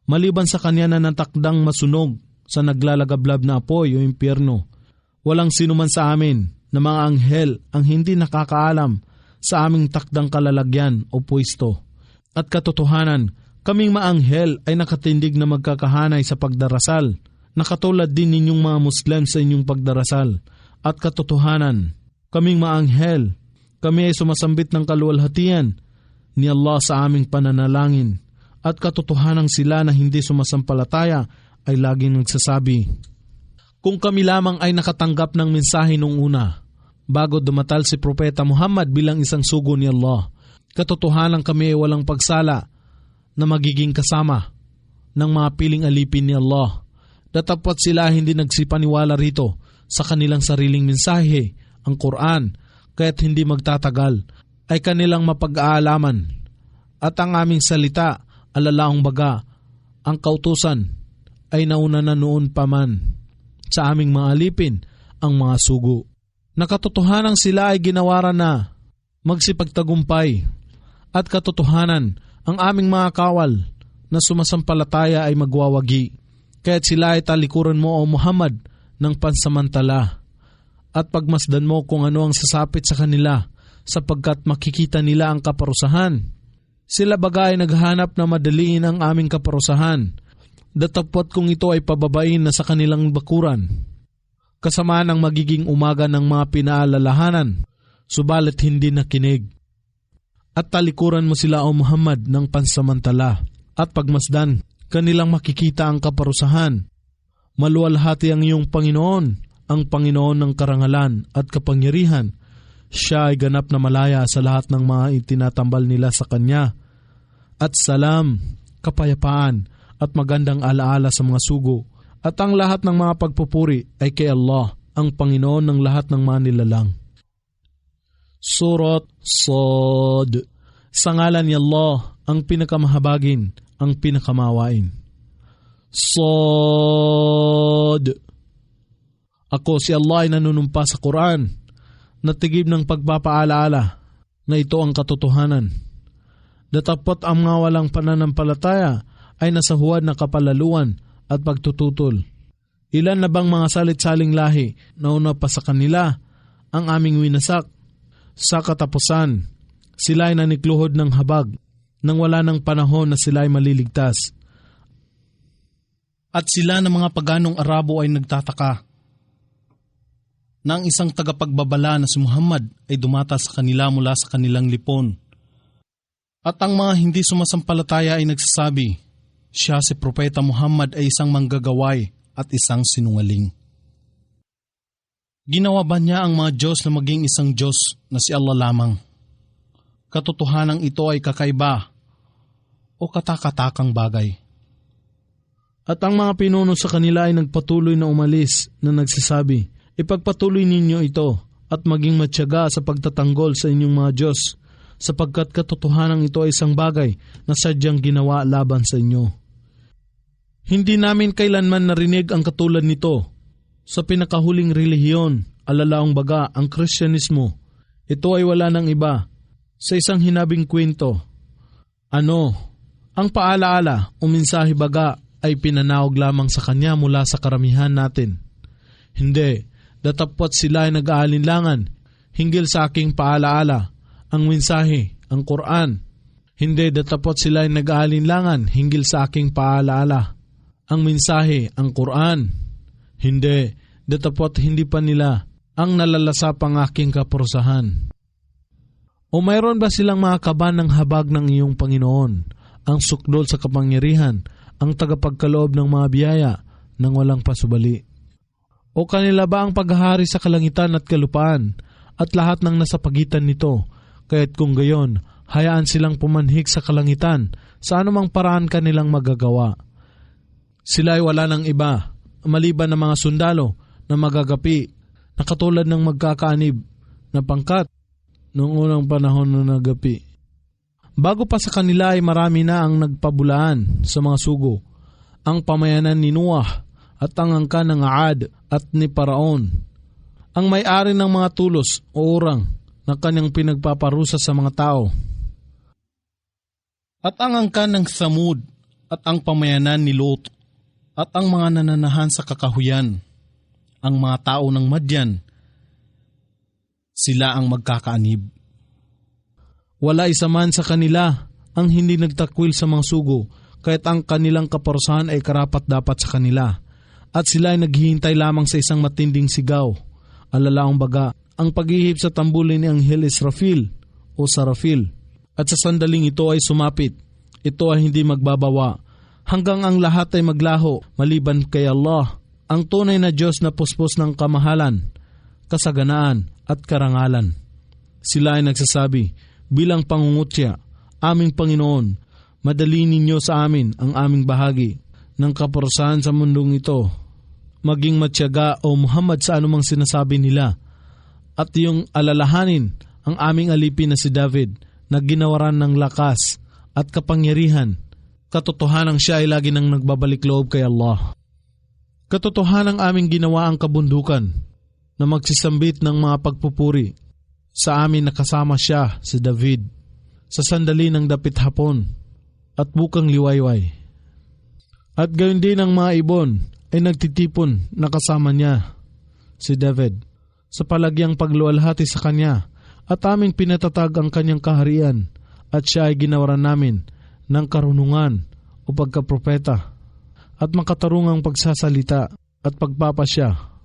maliban sa kanya na natakdang masunog sa naglalagablab na apoy o impyerno. Walang sinuman sa amin na mga anghel ang hindi nakakaalam sa aming takdang kalalagyan o pwesto. At katotohanan, kaming maanghel ay nakatindig na magkakahanay sa pagdarasal, na katulad din ninyong mga Muslim sa inyong pagdarasal. At katotohanan, kaming maanghel, kami ay sumasambit ng kaluwalhatian ni Allah sa aming pananalangin. At katotohanan sila na hindi sumasampalataya ay laging nagsasabi, kung kami lamang ay nakatanggap ng mensahe nung una, bago dumatal si Propeta Muhammad bilang isang sugo ni Allah, katotohanan kami ay walang pagsala na magiging kasama ng mga piling alipin ni Allah. Datapwat sila hindi nagsipaniwala rito sa kanilang sariling mensahe, ang Quran, kaya't hindi magtatagal ay kanilang mapag-aalaman. At ang aming salita, alalaong baga, ang kautusan ay nauna na noon pa man sa aming mga alipin, ang mga sugo. Nakatotohanan sila ay ginawaran na magsipagtagumpay. At katotohanan, ang aming mga kawal na sumasampalataya ay magwawagi. Kaya't sila ay talikuran mo, O Muhammad, ng pansamantala. At pagmasdan mo kung ano ang sasapit sa kanila, sapagkat makikita nila ang kaparusahan. Sila baga ay naghahanap na madaliin ang aming kaparusahan. Datapwat kung ito ay pababain na sa kanilang bakuran, kasama ng magiging umaga ng mga pinaalalahanan, subalit hindi nakinig. At talikuran mo sila, O Muhammad, ng pansamantala. At pagmasdan, kanilang makikita ang kaparusahan. Maluwalhati ang iyong Panginoon, ang Panginoon ng karangalan at kapangyarihan. Siya ay ganap na malaya sa lahat ng mga itinatambal nila sa Kanya. At salam, kapayapaan, at magandang alaala sa mga sugo. At ang lahat ng mga pagpupuri ay kay Allah, ang Panginoon ng lahat ng mga nilalang. Surat Sad. Sa ngalan ni Allah, ang pinakamahabagin, ang pinakamawain. Sad. Ako si Allah ay nanunumpa sa Quran, natigib ng pagpapaalaala na ito ang katotohanan. Datapot ang mga walang pananampalataya ay nasa huwad na kapalaluan at pagtututol. Ilan na bang mga salit-saling lahi na una pa sa kanila ang aming winasak? Sa katapusan, sila ay nanikluhod ng habag nang wala ng panahon na sila ay maliligtas. At sila ng mga paganong Arabo ay nagtataka na ang isang tagapagbabala na si Muhammad ay dumata sa kanila mula sa kanilang lipon. At ang mga hindi sumasampalataya ay nagsasabi, siya si Propeta Muhammad ay isang manggagaway at isang sinungaling. Ginawa ba niya ang mga Diyos na maging isang Diyos na si Allah lamang? Katotohanan ito ay kakaiba o katakatakang bagay. At ang mga pinuno sa kanila ay nagpatuloy na umalis na nagsasabi, ipagpatuloy ninyo ito at maging matyaga sa pagtatanggol sa inyong mga Diyos, sapagkat katotohanan ito ay isang bagay na sadyang ginawa laban sa inyo. Hindi namin kailanman narinig ang katulad nito sa pinakahuling relihiyon, alalaong baga ang Kristyanismo. Ito ay wala ng iba sa isang hinabing kwento. Ang paalaala o mensahe baga ay pinanawag lamang sa kanya mula sa karamihan natin. Hindi, datapwat sila ay nag-aalinlangan hinggil sa aking paalaala, ang mensahe, ang Quran. Hindi, datapwat sila ay nag-aalinlangan hinggil sa aking paalaala, ang mensahe, ang Quran. Hindi, datapwat hindi pa nila ang nalalasap ang aking kaparusahan. O mayroon ba silang mga kaban ng habag ng iyong Panginoon, ang sukdol sa kapangyarihan, ang tagapagkaloob ng mga biyaya nang walang pasubali? O kanila ba ang paghahari sa kalangitan at kalupaan at lahat ng nasa pagitan nito? Kaya't kung gayon, hayaan silang pumanhik sa kalangitan sa anumang paraan kanilang magagawa. Sila ay wala ng iba, maliban ng mga sundalo na magagapi na katulad ng magkakaanib na pangkat noong unang panahon na nagapi. Bago pa sa kanila ay marami na ang nagpabulaan sa mga sugo, ang pamayanan ni Noah at ang angkan ng Aad at ni Paraon, ang may-ari ng mga tulos o urang na kanyang pinagpaparusa sa mga tao, at ang angkan ng Thamud at ang pamayanan ni Lot, at ang mga nananahan sa kakahuyan, ang mga tao ng Madyan, sila ang magkakaanib. Wala isa man sa kanila ang hindi nagtakwil sa mga sugo, kahit ang kanilang kaparusahan ay karapat-dapat sa kanila. At sila ay naghihintay lamang sa isang matinding sigaw, alalaong baga, ang paghihip sa tambulin ni Anghel Israfil o Sarafil. At sa sandaling ito ay sumapit, ito ay hindi magbabawa, hanggang ang lahat ay maglaho, maliban kay Allah, ang tunay na Diyos na puspos ng kamahalan, kasaganaan at karangalan. Sila ay nagsasabi, bilang pangungutya, aming Panginoon, madali ninyo sa amin ang aming bahagi ng kaparusahan sa mundong ito. Maging matyaga o Muhammad sa anumang sinasabi nila, at yung alalahanin ang aming alipin na si David na ginawaran ng lakas at kapangyarihan. Katotohanang siya ay lagi nang nagbabalik loob kay Allah. Katotohanang aming ginawa ang kabundukan na magsisambit ng mga pagpupuri. Sa amin nakasama siya, si David, sa sandali ng dapit hapon at bukang liwayway. At gayon din ang mga ibon ay nagtitipon na kasama niya, si David, sa palagyang pagluwalhati sa kanya, at aming pinatatag ang kanyang kaharian, at siya ay ginawaran namin ng karunungan o pagkapropeta at makatarungang pagsasalita at pagpapasya.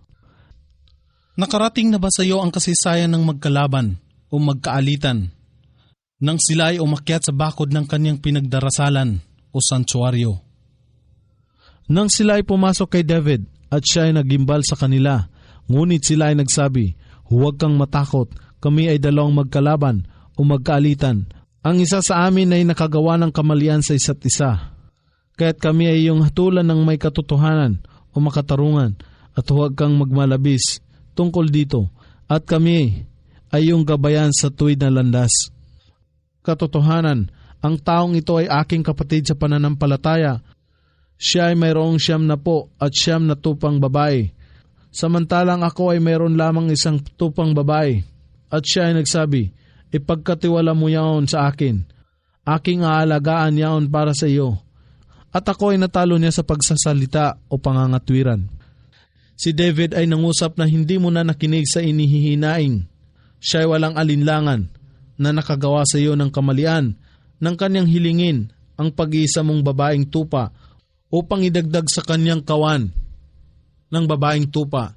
Nakarating na ba sa iyo ang kasaysayan ng magkalaban o magkaalitan nang sila ay umakyat sa bakod ng kanyang pinagdarasalan o santuaryo? Nang sila ay pumasok kay David at siya ay nagimbal sa kanila, ngunit sila ay nagsabi, huwag kang matakot, kami ay dalawang magkalaban o magkaalitan. Ang isa sa amin ay nakagawa ng kamalian sa isa't isa. Kaya't kami ay iyong hatulan ng may katotohanan o makatarungan, at huwag kang magmalabis tungkol dito, at kami ay iyong gabayan sa tuwid na landas. Katotohanan, ang taong ito ay aking kapatid sa pananampalataya. Siya ay mayroong 90 at 90 tupang babae, samantalang ako ay mayroon lamang 1 tupang babae. At siya ay nagsabi, ipagkatiwala mo yaon sa akin, aking aalagaan yaon para sa iyo. At ako ay natalo niya sa pagsasalita o pangangatwiran. Si David ay nangusap na hindi mo na nakinig sa inihihinaing. Siya ay walang alinlangan na nakagawa sa iyo ng kamalian ng kanyang hilingin ang pag-iisa mong babaeng tupa upang idagdag sa kanyang kawan ng babaeng tupa.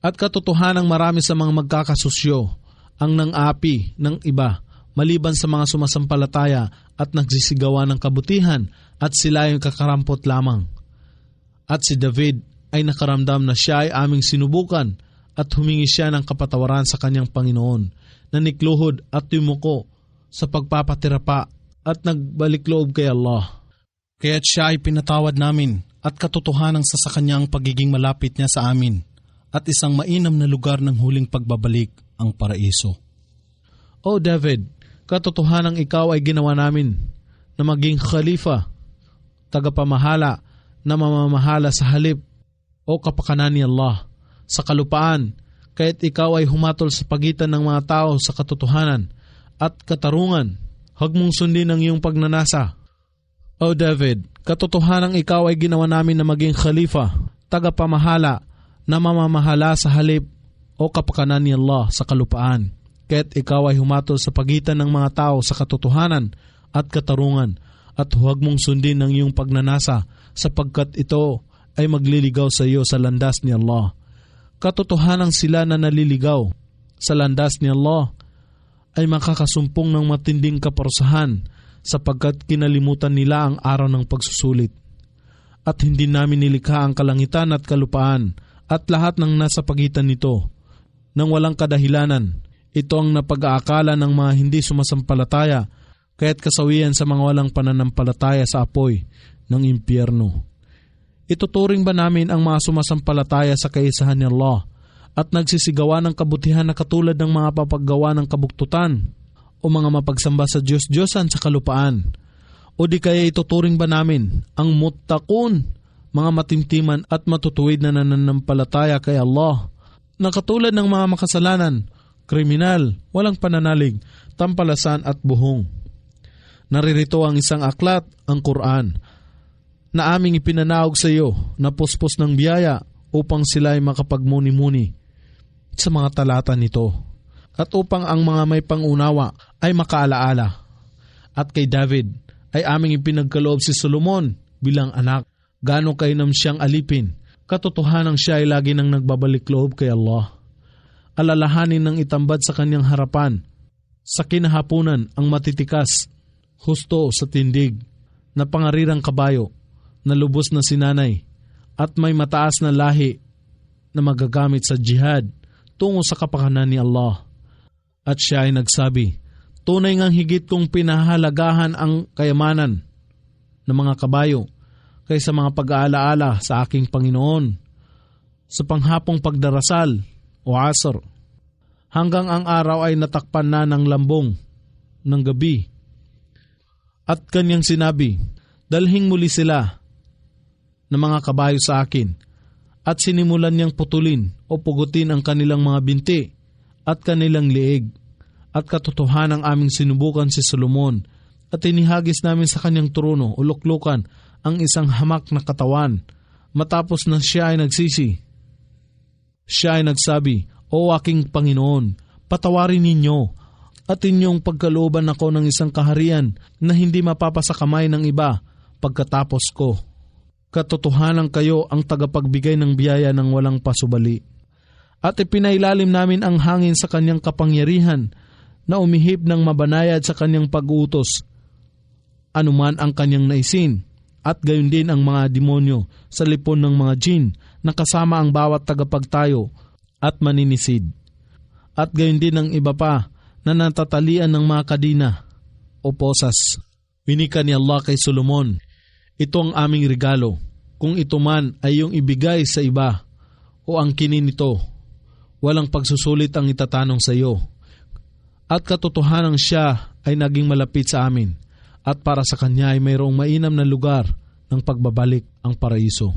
At katotohanang marami sa mga magkakasusyo ang nang-api ng iba maliban sa mga sumasampalataya at nagsisigawa ng kabutihan at sila ay kakarampot lamang. At si David ay nakaramdam na siya ay aming sinubukan at humingi siya ng kapatawaran sa kanyang Panginoon na nikluhod at yumuko sa pagpapatira pa at nagbalik loob kay Allah. Kaya't siya ay pinatawad namin at katotohanan sa kanyang pagiging malapit niya sa amin at isang mainam na lugar ng huling pagbabalik ang paraiso. O David, katotohanang ikaw ay ginawa namin na maging khalifa, tagapamahala na mamamahala sa halip o kapakanan ni Allah sa kalupaan, kaya't ikaw ay humatol sa pagitan ng mga tao sa katotohanan at katarungan. Huwag mong sundin ang iyong pagnanasa. O David, katotohanang ikaw ay ginawa namin na maging khalifa, tagapamahala na mamamahala sa halip o kapakanan ni Allah sa kalupaan, kaya't ikaw ay humatol sa pagitan ng mga tao sa katotohanan at katarungan, at huwag mong sundin ang iyong pagnanasa sapagkat ito ay magliligaw sa iyo sa landas ni Allah. Katotohanang sila na naliligaw sa landas ni Allah ay makakasumpong ng matinding kaparusahan sapagkat kinalimutan nila ang araw ng pagsusulit. At hindi namin nilikha ang kalangitan at kalupaan at lahat ng nasa pagitan nito nang walang kadahilanan. Ito ang napag-aakala ng mga hindi sumasampalataya, kaya't kasawian sa mga walang pananampalataya sa apoy ng impyerno. Ituturing ba namin ang mga sumasampalataya sa kaisahan ni Allah at nagsisigawa ng kabutihan na katulad ng mga papaggawa ng kabuktutan o mga mapagsamba sa Diyos-Diyosan sa kalupaan? O di kaya ituturing ba namin ang muttaqun, mga matimtiman at matutuwid na nananampalataya kay Allah, na katulad ng mga makasalanan, kriminal, walang pananalig, tampalasan at buhong? Naririto ang isang aklat, ang Quran, na aming ipinanaog sa iyo na puspos ng biyaya upang sila ay makapagmuni-muni sa mga talata nito at upang ang mga may pangunawa ay makaalaala. At kay David ay aming ipinagkaloob si Solomon bilang anak. Gaano kainam siyang alipin, katotohanang siya ay lagi nang nagbabalik loob kay Allah. Alalahanin ng itambad sa kanyang harapan, sa kinahapunan ang matitikas, husto sa tindig, na pangarirang kabayo, na lubos na sinanay, at may mataas na lahi na magagamit sa jihad tungo sa kapakanan ni Allah. At siya ay nagsabi, tunay ngang higit kong pinahalagahan ang kayamanan ng mga kabayo kaysa mga pag-aalaala sa aking Panginoon sa panghapong pagdarasal o asr, hanggang ang araw ay natakpan na ng lambong ng gabi. At kanyang sinabi, dalhing muli sila ng mga kabayo sa akin, at sinimulan niyang putulin o pugutin ang kanilang mga binti at kanilang liig. At katotohanang aming sinubukan si Solomon at inihagis namin sa kanyang trono o luklukan ang isang hamak na katawan. Matapos na siya ay nagsisi, siya ay nagsabi, O aking Panginoon, patawarin ninyo at inyong pagkalooban ako ng isang kaharian na hindi mapapasakamay ng iba pagkatapos ko. Katotohanan kayo ang tagapagbigay ng biyaya ng walang pasubali. At ipinailalim namin ang hangin sa kanyang kapangyarihan na umihip ng mabanayad sa kanyang pag-utos, anuman ang kanyang naisin, at gayon din ang mga demonyo sa lipon ng mga jin na kasama ang bawat tagapagtayo at maninisid. At gayon din ang iba pa na natatalian ng mga kadina o posas. Winika ni Allah kay Solomon, ito ang aming regalo, kung ito man ay iyong ibigay sa iba o ang kinin nito, walang pagsusulit ang itatanong sa iyo. At katotohanan siya ay naging malapit sa amin, at para sa kanya ay mayroong mainam na lugar ng pagbabalik ang paraiso.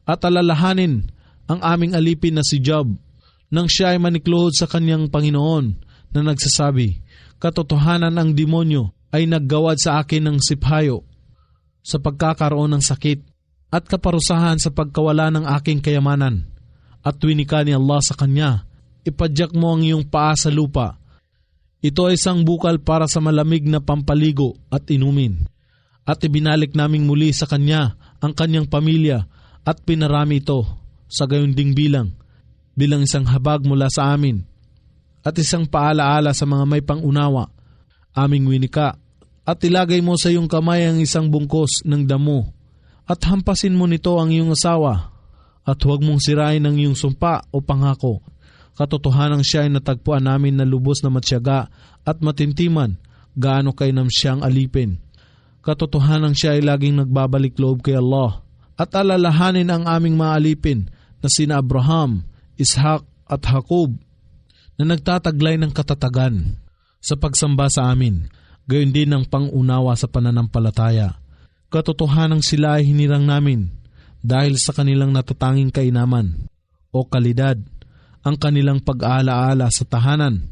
At alalahanin ang aming alipin na si Job, nang siya ay manikluhod sa kanyang Panginoon na nagsasabi, katotohanan ang demonyo ay naggawad sa akin ng siphayo sa pagkakaroon ng sakit at kaparusahan sa pagkawala ng aking kayamanan. At winika ni Allah sa kanya, ipadyak mo ang iyong paa sa lupa. Ito ay isang bukal para sa malamig na pampaligo at inumin. At ibinalik naming muli sa kanya ang kanyang pamilya at pinarami ito sa gayon ding bilang isang habag mula sa amin at isang paalaala sa mga may pangunawa. Aming winika, at ilagay mo sa iyong kamay ang isang bungkos ng damo at hampasin mo nito ang iyong asawa at huwag mong sirain ang iyong sumpa o pangako. Katotohanan siya ay natagpuan namin na lubos na matyaga at matintiman, gaano kainam siyang alipin. Katotohanan siya ay laging nagbabalik loob kay Allah at alalahanin ang aming mga alipin na sina Abraham, Ishak at Jacob na nagtataglay ng katatagan sa pagsamba sa amin, gayon din ang pangunawa sa pananampalataya. Katotohanan sila ay hinirang namin dahil sa kanilang natatanging kainaman o kalidad, ang kanilang pag-aalaala sa tahanan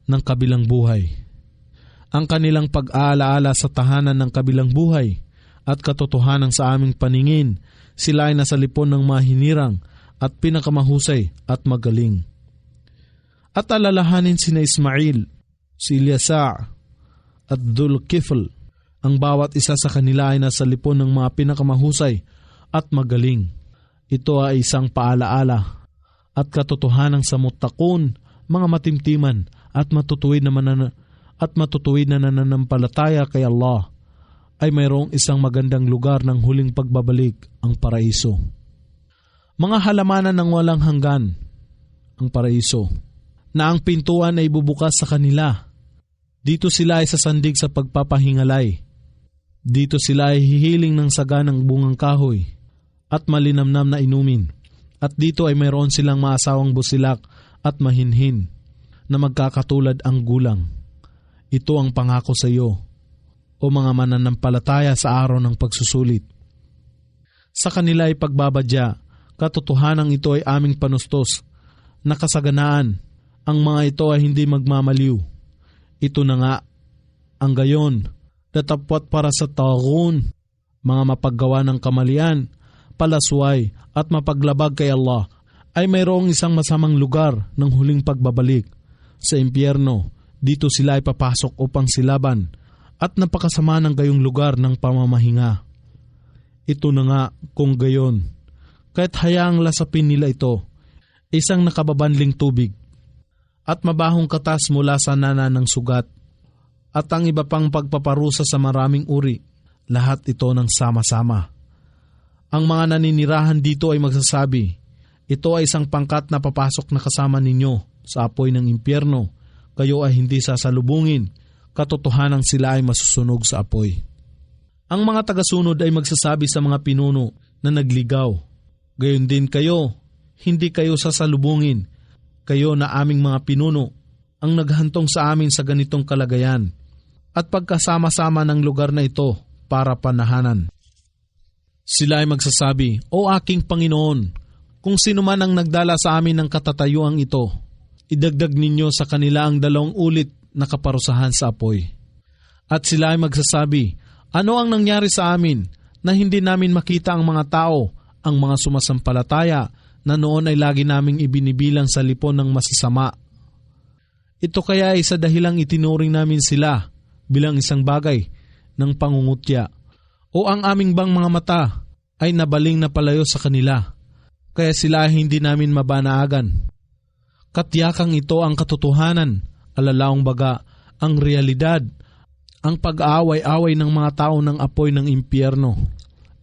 ng kabilang buhay. Ang kanilang pag-aalaala sa tahanan ng kabilang buhay at katotohanan sa aming paningin, sila ay nasa lipon ng mahinirang at pinakamahusay at magaling. At alalahanin sina Ismail, si Ilyasa at Dhul-Kifl, ang bawat isa sa kanila ay nasa lipon ng mga pinakamahusay at magaling. Ito ay isang paalaala at katotohanan sa muttaqun, mga matimtiman at matutuwid na nananampalataya kay Allah, ay mayroong isang magandang lugar ng huling pagbabalik, ang paraiso. Mga halamanan ng walang hanggan, ang paraiso, na ang pintuan ay bubukas sa kanila. Dito sila ay sasandig sa pagpapahingalay. Dito sila ay hihiling ng saganang bungang kahoy at malinamnam na inumin. At dito ay mayroon silang maasawang busilak at mahinhin na magkakatulad ang gulang. Ito ang pangako sa iyo, o mga mananampalataya sa araw ng pagsusulit. Sa kanila ay pagbabadya, katotohanan ito ay aming panustos, nakasaganaan, ang mga ito ay hindi magmamaliw. Ito na nga, ang gayon, datapwat para sa tagun, mga mapaggawa ng kamalian, palasway at mapaglabag kay Allah, ay mayroong isang masamang lugar ng huling pagbabalik. Sa impyerno, dito sila ay papasok upang silaban at napakasama ng gayong lugar ng pamamahinga. Ito na nga kung gayon, kahit hayaang lasapin nila ito, isang nakababanling tubig at mabahong katas mula sa nana ng sugat at ang iba pang pagpaparusa sa maraming uri, lahat ito ng sama-sama. Ang mga naninirahan dito ay magsasabi, ito ay isang pangkat na papasok na kasama ninyo sa apoy ng impyerno, kayo ay hindi sasalubungin, katotohanan sila ay masusunog sa apoy. Ang mga tagasunod ay magsasabi sa mga pinuno na nagligaw, gayon din kayo, hindi kayo sasalubungin, kayo na aming mga pinuno, ang naghantong sa amin sa ganitong kalagayan, at pagkasama-sama ng lugar na ito para panahanan. Sila ay magsasabi, O aking Panginoon, kung sino man ang nagdala sa amin ng katatayuang ito, idagdag ninyo sa kanila ang 2 ulit na kaparusahan sa apoy. At sila ay magsasabi, ano ang nangyari sa amin na hindi namin makita ang mga tao, ang mga sumasampalataya na noon ay lagi naming ibinibilang sa lipon ng masasama? Ito kaya ay sa dahilang itinuring namin sila bilang isang bagay ng pangungutya. O ang aming bang mga mata ay nabaling na palayo sa kanila, kaya sila hindi namin mabanaagan. Katyakang ito ang katotohanan, alalaong baga ang realidad, ang pag-aaway-away ng mga tao ng apoy ng impyerno.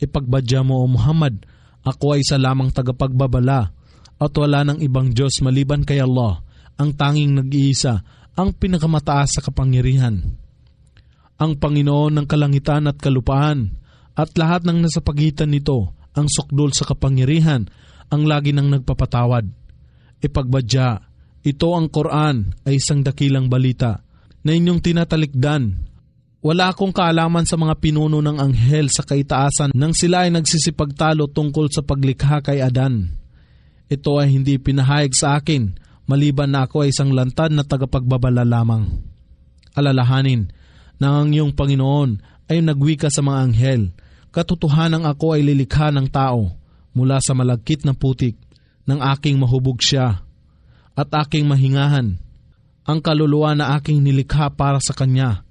Ipagbadya mo, O Muhammad, ako ay isa lamang tagapagbabala at wala ng ibang Diyos maliban kay Allah, ang tanging nag-iisa, ang pinakamataas sa kapangyarihan. Ang Panginoon ng kalangitan at kalupaan at lahat ng nasa pagitan nito, ang sukdol sa kapangyarihan, ang lagi nang nagpapatawad. Ipagbadya, ito ang Quran ay isang dakilang balita na inyong tinatalikdan. Wala akong kaalaman sa mga pinuno ng anghel sa kaitaasan nang sila ay nagsisipagtalo tungkol sa paglikha kay Adan. Ito ay hindi pinahayag sa akin, maliban na ako ay isang lantad na tagapagbabala lamang. Alalahanin na ang iyong Panginoon ay nagwika sa mga anghel, katotohanang ako ay lilikha ng tao mula sa malagkit na putik nang aking mahubog siya at aking mahingahan. Ang kaluluwa na aking nilikha para sa kanya,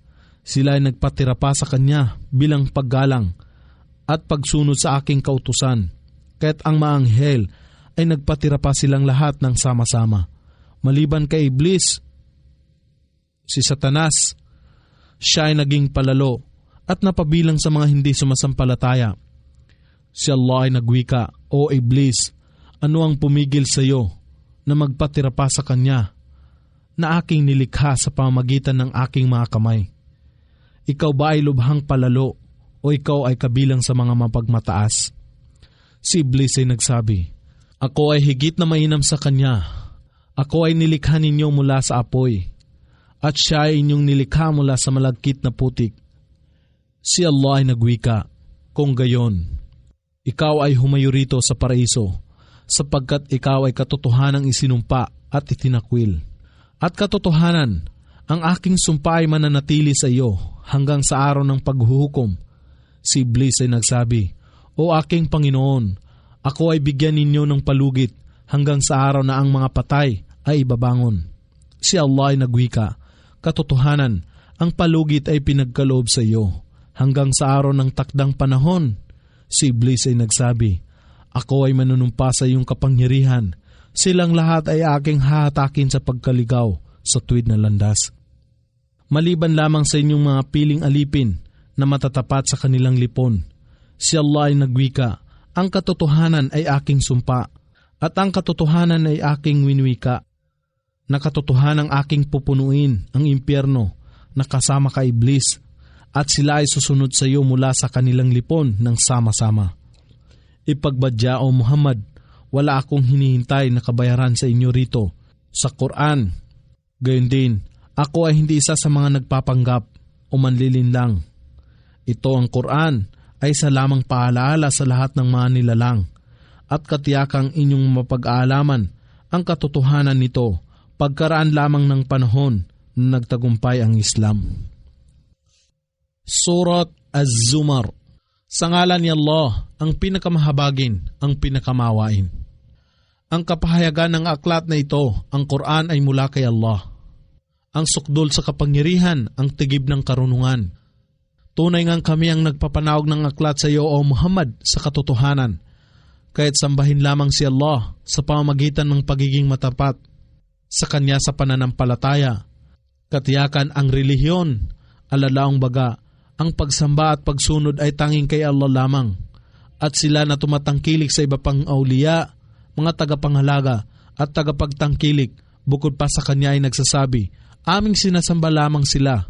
sila ay nagpatira pa sa kanya bilang paggalang at pagsunod sa aking kautusan. Kaya't ang mga anghel ay nagpatira pa silang lahat ng sama-sama. Maliban kay Iblis, si Satanas, siya ay naging palalo at napabilang sa mga hindi sumasampalataya. Si Allah ay nagwika, "O Iblis, ano ang pumigil sa iyo na magpatira pa sa kanya na aking nilikha sa pamamagitan ng aking mga kamay? Ikaw ba ay lubhang palalo o ikaw ay kabilang sa mga mapagmataas?" Si Iblis ay nagsabi, "Ako ay higit na mainam sa kanya. Ako ay nilikha ninyo mula sa apoy, at siya ay inyong nilikha mula sa malagkit na putik." Si Allah ay nagwika, "Kung gayon, ikaw ay humayo rito sa paraiso, sapagkat ikaw ay katotohanang isinumpa at itinakwil. At katotohanan, ang aking sumpa ay mananatili sa iyo hanggang sa araw ng paghuhukom." Si Iblis ay nagsabi, "O aking Panginoon, ako ay bigyan ninyo ng palugit hanggang sa araw na ang mga patay ay ibabangon." Si Allah ay nagwika, "Katotohanan, ang palugit ay pinagkaloob sa iyo hanggang sa araw ng takdang panahon." Si Iblis ay nagsabi, "Ako ay manunumpa sa iyong kapangyarihan. Silang lahat ay aking hahatakin sa pagkaligaw sa tuwid na landas. Maliban lamang sa inyong mga piling alipin na matatapat sa kanilang lipon." Si Allah ay nagwika, "Ang katotohanan ay aking sumpa, at ang katotohanan ay aking winwika. Na katotohanang aking pupunuin ang impyerno na kasama ka Iblis, at sila ay susunod sa iyo mula sa kanilang lipon ng sama-sama. Ipagbadya o Muhammad, wala akong hinihintay na kabayaran sa inyo rito sa Quran. Gayon din, ako ay hindi isa sa mga nagpapanggap o manlilinlang. Ito ang Quran ay sa lamang paalaala sa lahat ng mga nilalang, at katiyakang inyong mapag-aalaman ang katotohanan nito pagkaraan lamang ng panahon na nagtagumpay ang Islam." Surat Az-Zumar. Sa ngalan ni Allah, ang pinakamahabagin, ang pinakamawain. Ang kapahayagan ng aklat na ito, ang Quran, ay mula kay Allah. Ang sukdol sa kapangyarihan, ang tigib ng karunungan. Tunay ngang kami ang nagpapanawag ng aklat sa iyo, O Muhammad, sa katotohanan. Kaya't sambahin lamang si Allah sa pamamagitan ng pagiging matapat sa Kanya sa pananampalataya. Katiyakan ang relihiyon, alalaong baga, ang pagsamba at pagsunod ay tanging kay Allah lamang. At sila na tumatangkilik sa iba pang auliya, mga tagapanghalaga at tagapagtangkilik, bukod pa sa Kanya ay nagsasabi, aming sinasamba lamang sila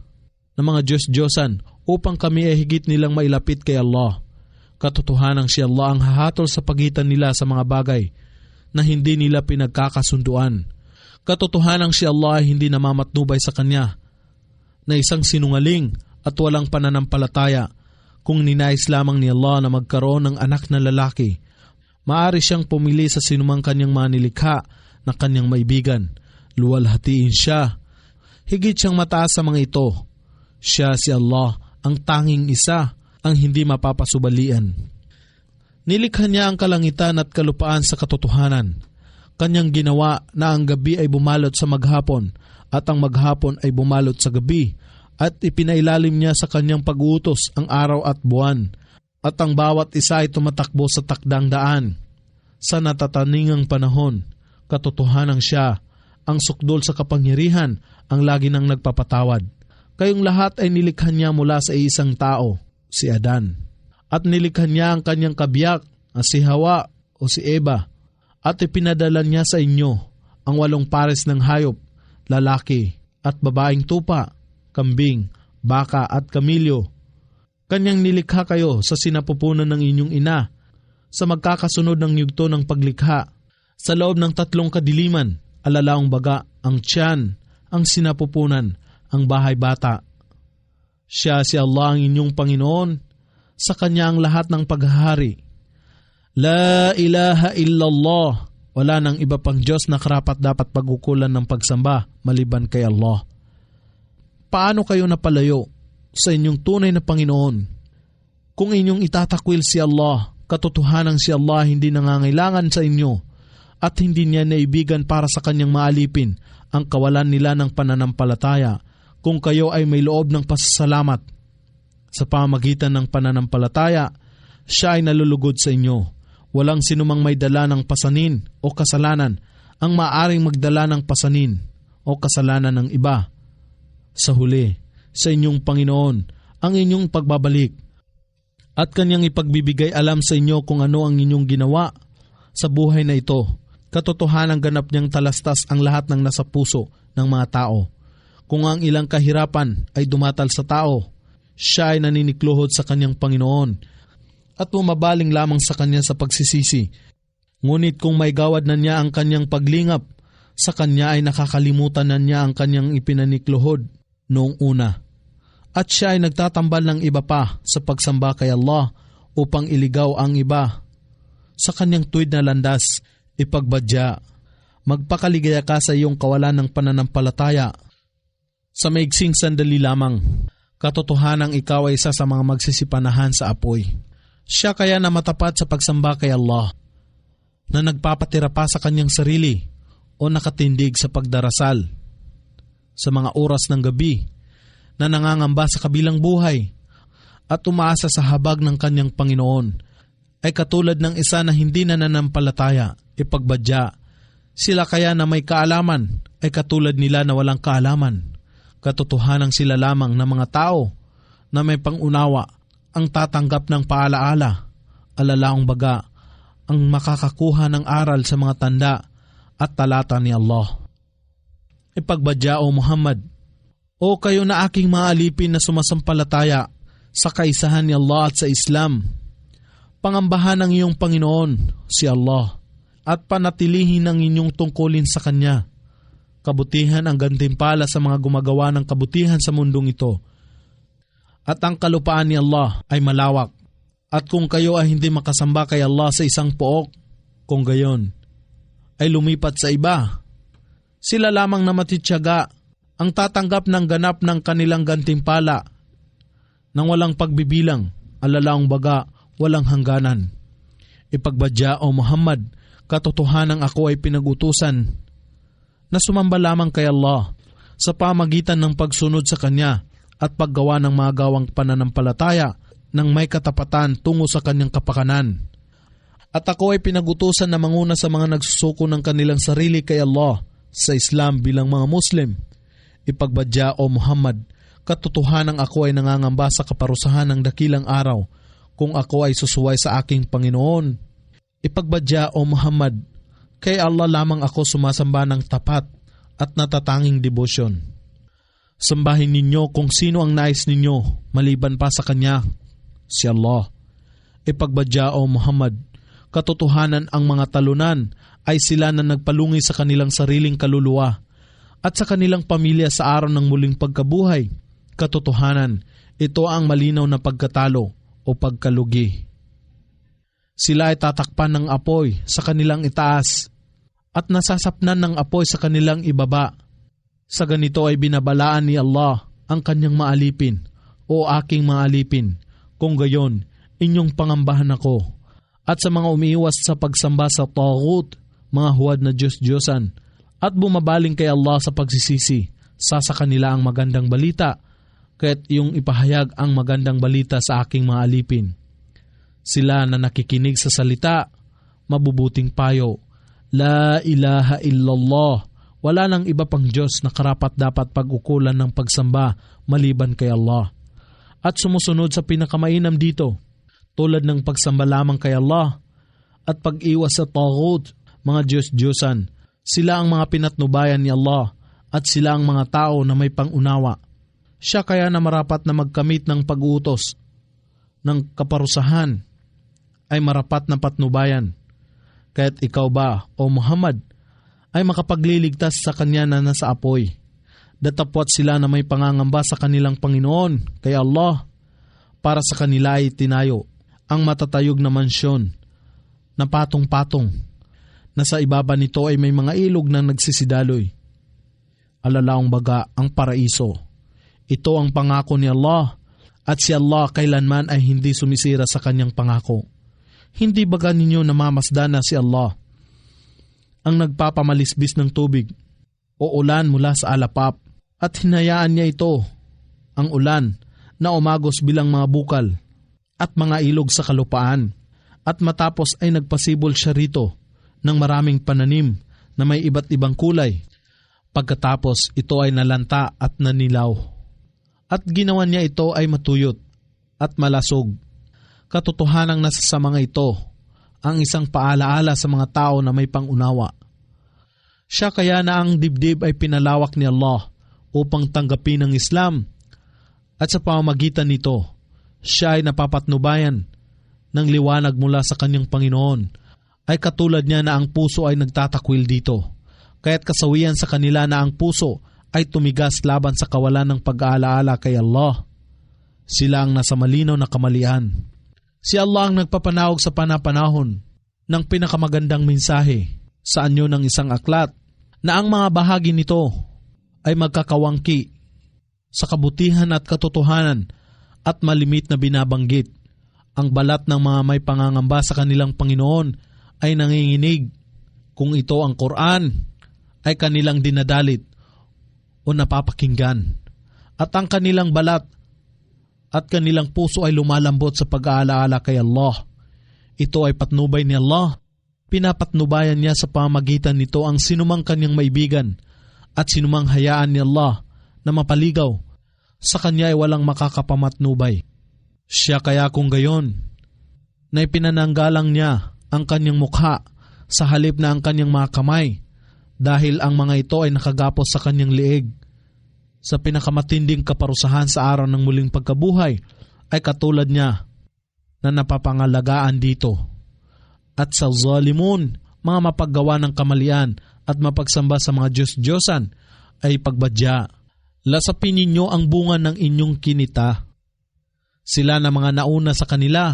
ng mga Diyos-Diyosan upang kami ay higit nilang mailapit kay Allah. Katotohanang si Allah ang hahatol sa pagitan nila sa mga bagay na hindi nila pinagkakasunduan. Katotohanang si Allah ay hindi namamatnubay sa Kanya na isang sinungaling at walang pananampalataya. Kung ninais lamang ni Allah na magkaroon ng anak na lalaki, maaari siyang pumili sa sinumang Kanyang manilikha na Kanyang maibigan. Luwalhatiin siya. Higit siyang mataas sa mga ito. Siya si Allah, ang tanging isa, ang hindi mapapasubalian. Nilikha Niya ang kalangitan at kalupaan sa katotohanan. Kanyang ginawa na ang gabi ay bumalot sa maghapon at ang maghapon ay bumalot sa gabi, at ipinailalim Niya sa Kanyang pag-uutos ang araw at buwan, at ang bawat isa ay tumatakbo sa takdang daan. Sa natataningang panahon, katotohanang Siya, ang sukdol sa kapangyarihan, ang lagi nang nagpapatawad. Kayong lahat ay nilikha Niya mula sa isang tao, si Adan. At nilikha Niya ang kanyang kabiyak, si Hawa o si Eva. At ipinadala Niya sa inyo ang 8 pares ng hayop, lalaki at babaeng tupa, kambing, baka at kamilyo. Kanyang nilikha kayo sa sinapupunan ng inyong ina, sa magkakasunod ng yugto ng paglikha. Sa loob ng 3 kadiliman, alalaong baga, ang tiyan, ang sinapupunan, ang bahay bata. Siya si Allah ang inyong Panginoon, sa Kanya ang lahat ng paghahari. La ilaha illallah, wala nang iba pang Diyos na karapat dapat pagkukulan ng pagsamba maliban kay Allah. Paano kayo napalayo sa inyong tunay na Panginoon? Kung inyong itatakwil si Allah, katotohanang si Allah hindi nangangailangan sa inyo at hindi niya naibigan para sa kanyang maalipin ang kawalan nila ng pananampalataya kung kayo ay may loob ng pasasalamat. Sa pamamagitan ng pananampalataya, siya ay nalulugod sa inyo. Walang sinumang may dala ng pasanin o kasalanan ang maaaring magdala ng pasanin o kasalanan ng iba. Sa huli, sa inyong Panginoon ang inyong pagbabalik at kanyang ipagbibigay alam sa inyo kung ano ang inyong ginawa sa buhay na ito. Katotohanan ganap niyang talastas ang lahat ng nasa puso ng mga tao. Kung ang ilang kahirapan ay dumatal sa tao, siya ay naninikluhod sa kanyang Panginoon at bumabaling lamang sa kanya sa pagsisisi. Ngunit kung may gawad na niya ang kanyang paglingap, sa kanya ay nakakalimutan na niya ang kanyang ipinanikluhod noong una. At siya ay nagtatambal ng iba pa sa pagsamba kay Allah upang iligaw ang iba sa kanyang tuwid na landas. Ipagbadya, magpakaligaya ka sa iyong kawalan ng pananampalataya. Sa maigsing sandali lamang, katotohanang ikaw ay isa sa mga magsisipanahan sa apoy. Siya kaya na matapat sa pagsamba kay Allah, na nagpapatira pa sa kanyang sarili o nakatindig sa pagdarasal sa mga oras ng gabi, na nangangamba sa kabilang buhay at umaasa sa habag ng kanyang Panginoon, ay katulad ng isa na hindi nananampalataya. Ipagbadya, sila kaya na may kaalaman ay katulad nila na walang kaalaman. Katotohanang sila lamang na mga tao na may pangunawa ang tatanggap ng paalaala, alalaong baga ang makakakuha ng aral sa mga tanda at talata ni Allah. Ipagbadya, O Muhammad, o kayo na aking mga alipin na sumasampalataya sa kaisahan ni Allah at sa Islam, pangambahan ng iyong Panginoon, si Allah, at panatilihin ang inyong tungkulin sa Kanya. Kabutihan ang gantimpala sa mga gumagawa ng kabutihan sa mundong ito. At ang kalupaan ni Allah ay malawak. At kung kayo ay hindi makasamba kay Allah sa isang pook, kung gayon, ay lumipat sa iba, sila lamang na matityaga ang tatanggap ng ganap ng kanilang gantimpala nang walang pagbibilang, alalaong baga, walang hangganan. Ipagbadya, O Muhammad, katotohanang ako ay pinag-utusan na sumamba lamang kay Allah sa pamagitan ng pagsunod sa Kanya at paggawa ng mga gawang pananampalataya ng may katapatan tungo sa Kanyang kapakanan. At ako ay pinag-utusan na manguna sa mga nagsusuko ng kanilang sarili kay Allah sa Islam bilang mga Muslim. Ipagbadya, O Muhammad, katotohanang ako ay nangangamba sa kaparusahan ng dakilang araw kung ako ay susuway sa aking Panginoon. Ipagbadya, O Muhammad, kay Allah lamang ako sumasamba ng tapat at natatanging debosyon. Sambahin ninyo kung sino ang nais ninyo maliban pa sa Kanya, si Allah. Ipagbadya, O Muhammad, katotohanan ang mga talunan ay sila na nagpalungi sa kanilang sariling kaluluwa at sa kanilang pamilya sa araw ng muling pagkabuhay. Katotohanan, ito ang malinaw na pagkatalo o pagkalugi. Sila ay tatakpan ng apoy sa kanilang itaas at nasasapnan ng apoy sa kanilang ibaba. Sa ganito ay binabalaan ni Allah ang kanyang maalipin, o aking maalipin, kung gayon, inyong pangambahan ako. At sa mga umiiwas sa pagsamba sa taghut, mga huwad na Diyos-Diyosan, at bumabaling kay Allah sa pagsisisi, sa kanila ang magandang balita, kaya't iyong ipahayag ang magandang balita sa aking mga alipin. Sila na nakikinig sa salita, mabubuting payo, La ilaha illallah, wala nang iba pang Diyos na karapat dapat pag-ukulan ng pagsamba maliban kay Allah. At sumusunod sa pinakamainam dito, tulad ng pagsamba lamang kay Allah at pag-iwas sa taghut, mga Diyos-Diyosan, sila ang mga pinatnubayan ni Allah at sila ang mga tao na may pangunawa. Siya kaya na marapat na magkamit ng pag-uutos ng kaparusahan ay marapat na patnubayan. Kaya't ikaw ba, O Muhammad, ay makapagliligtas sa kanya na nasa apoy. Datapwat sila na may pangangamba sa kanilang Panginoon, kay Allah, para sa kanila ay tinayo ang matatayog na mansyon na patong-patong, na sa ibaba nito ay may mga ilog na nagsisidaloy. Alalaong baga ang paraiso. Ito ang pangako ni Allah, at si Allah kailanman ay hindi sumisira sa kanyang pangako. Hindi baga ninyo namamasdan na si Allah ang nagpapamalisbis ng tubig o ulan mula sa alapap at hinayaan niya ito, ang ulan, na umagos bilang mga bukal at mga ilog sa kalupaan at matapos ay nagpasibol siya rito ng maraming pananim na may iba't ibang kulay. Pagkatapos ito ay nalanta at nanilaw at ginawa niya ito ay matuyot at malasog. Katotohanang nasa sa mga ito ang isang paalaala sa mga tao na may pangunawa. Siya kaya na ang dibdib ay pinalawak ni Allah upang tanggapin ang Islam at sa pamamagitan nito, siya ay napapatnubayan ng liwanag mula sa kanyang Panginoon ay katulad niya na ang puso ay nagtatakwil dito. Kaya't kasawian sa kanila na ang puso ay tumigas laban sa kawalan ng pag-aalaala kay Allah. Sila ang nasa malinaw na kamalian. Si Allah ang nagpapanawag sa panapanahon ng pinakamagandang mensahe sa anyo ng isang aklat na ang mga bahagi nito ay magkakawangki sa kabutihan at katotohanan at malimit na binabanggit. Ang balat ng mga may pangangamba sa kanilang Panginoon ay nanginginig kung ito ang Quran ay kanilang dinadalit o napapakinggan. At ang kanilang balat at kanilang puso ay lumalambot sa pag-aalaala kay Allah. Ito ay patnubay ni Allah. Pinapatnubayan niya sa pamagitan nito ang sinumang kanyang maibigan at sinumang hayaan ni Allah na mapaligaw. Sa kanya ay walang makakapamatnubay. Siya kaya kung gayon, na ipinananggalang niya ang kanyang mukha sa halip na ang kanyang mga kamay dahil ang mga ito ay nakagapos sa kanyang liig. Sa pinakamatinding kaparusahan sa araw ng muling pagkabuhay ay katulad niya na napapangalagaan dito. At sa zalimun, mga mapaggawa ng kamalian at mapagsamba sa mga Diyos-Diyosan ay pagbadya. Lasapin ninyo ang bunga ng inyong kinita. Sila na mga nauna sa kanila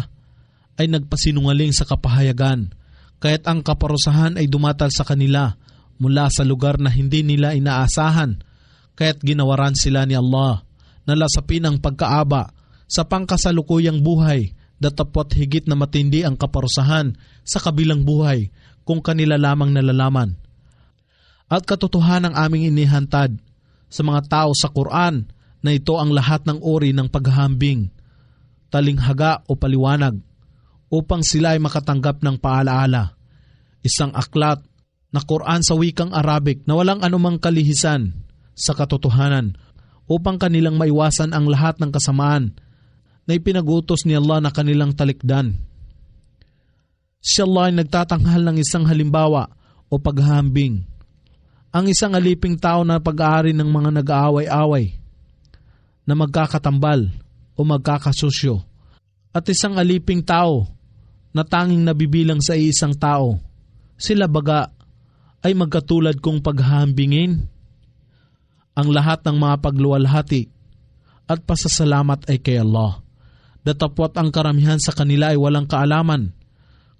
ay nagpasinungaling sa kapahayagan, kaya't ang kaparusahan ay dumatal sa kanila mula sa lugar na hindi nila inaasahan, kaya't ginawaran sila ni Allah na lasapin ang pagkaaba sa pangkasalukuyang buhay, datapwat higit na matindi ang kaparusahan sa kabilang buhay kung kanila lamang nalalaman. At katotohanan ang aming inihantad sa mga tao sa Quran na ito ang lahat ng uri ng paghahambing, talinghaga o paliwanag, upang sila ay makatanggap ng paalaala. Isang aklat na Quran sa wikang Arabic na walang anumang kalihisan sa katotohanan upang kanilang maiwasan ang lahat ng kasamaan na ipinagutos ni Allah na kanilang talikdan. Si Allah ay nagtatanghal ng isang halimbawa o paghahambing. Ang isang aliping tao na pag-aari ng mga nag-aaway-away na magkakatambal o magkakasusyo at isang aliping tao na tanging nabibilang sa isang tao. Sila baga ay magkatulad kung paghahambingin. Ang lahat ng mga pagluwalhati at pasasalamat ay kay Allah. Datapwat ang karamihan sa kanila ay walang kaalaman.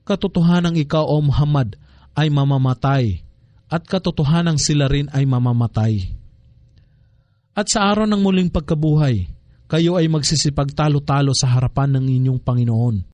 Katotohanang ikaw o Muhammad ay mamamatay at katotohanang sila rin ay mamamatay. At sa araw ng muling pagkabuhay, kayo ay magsisipagtalo-talo sa harapan ng inyong Panginoon.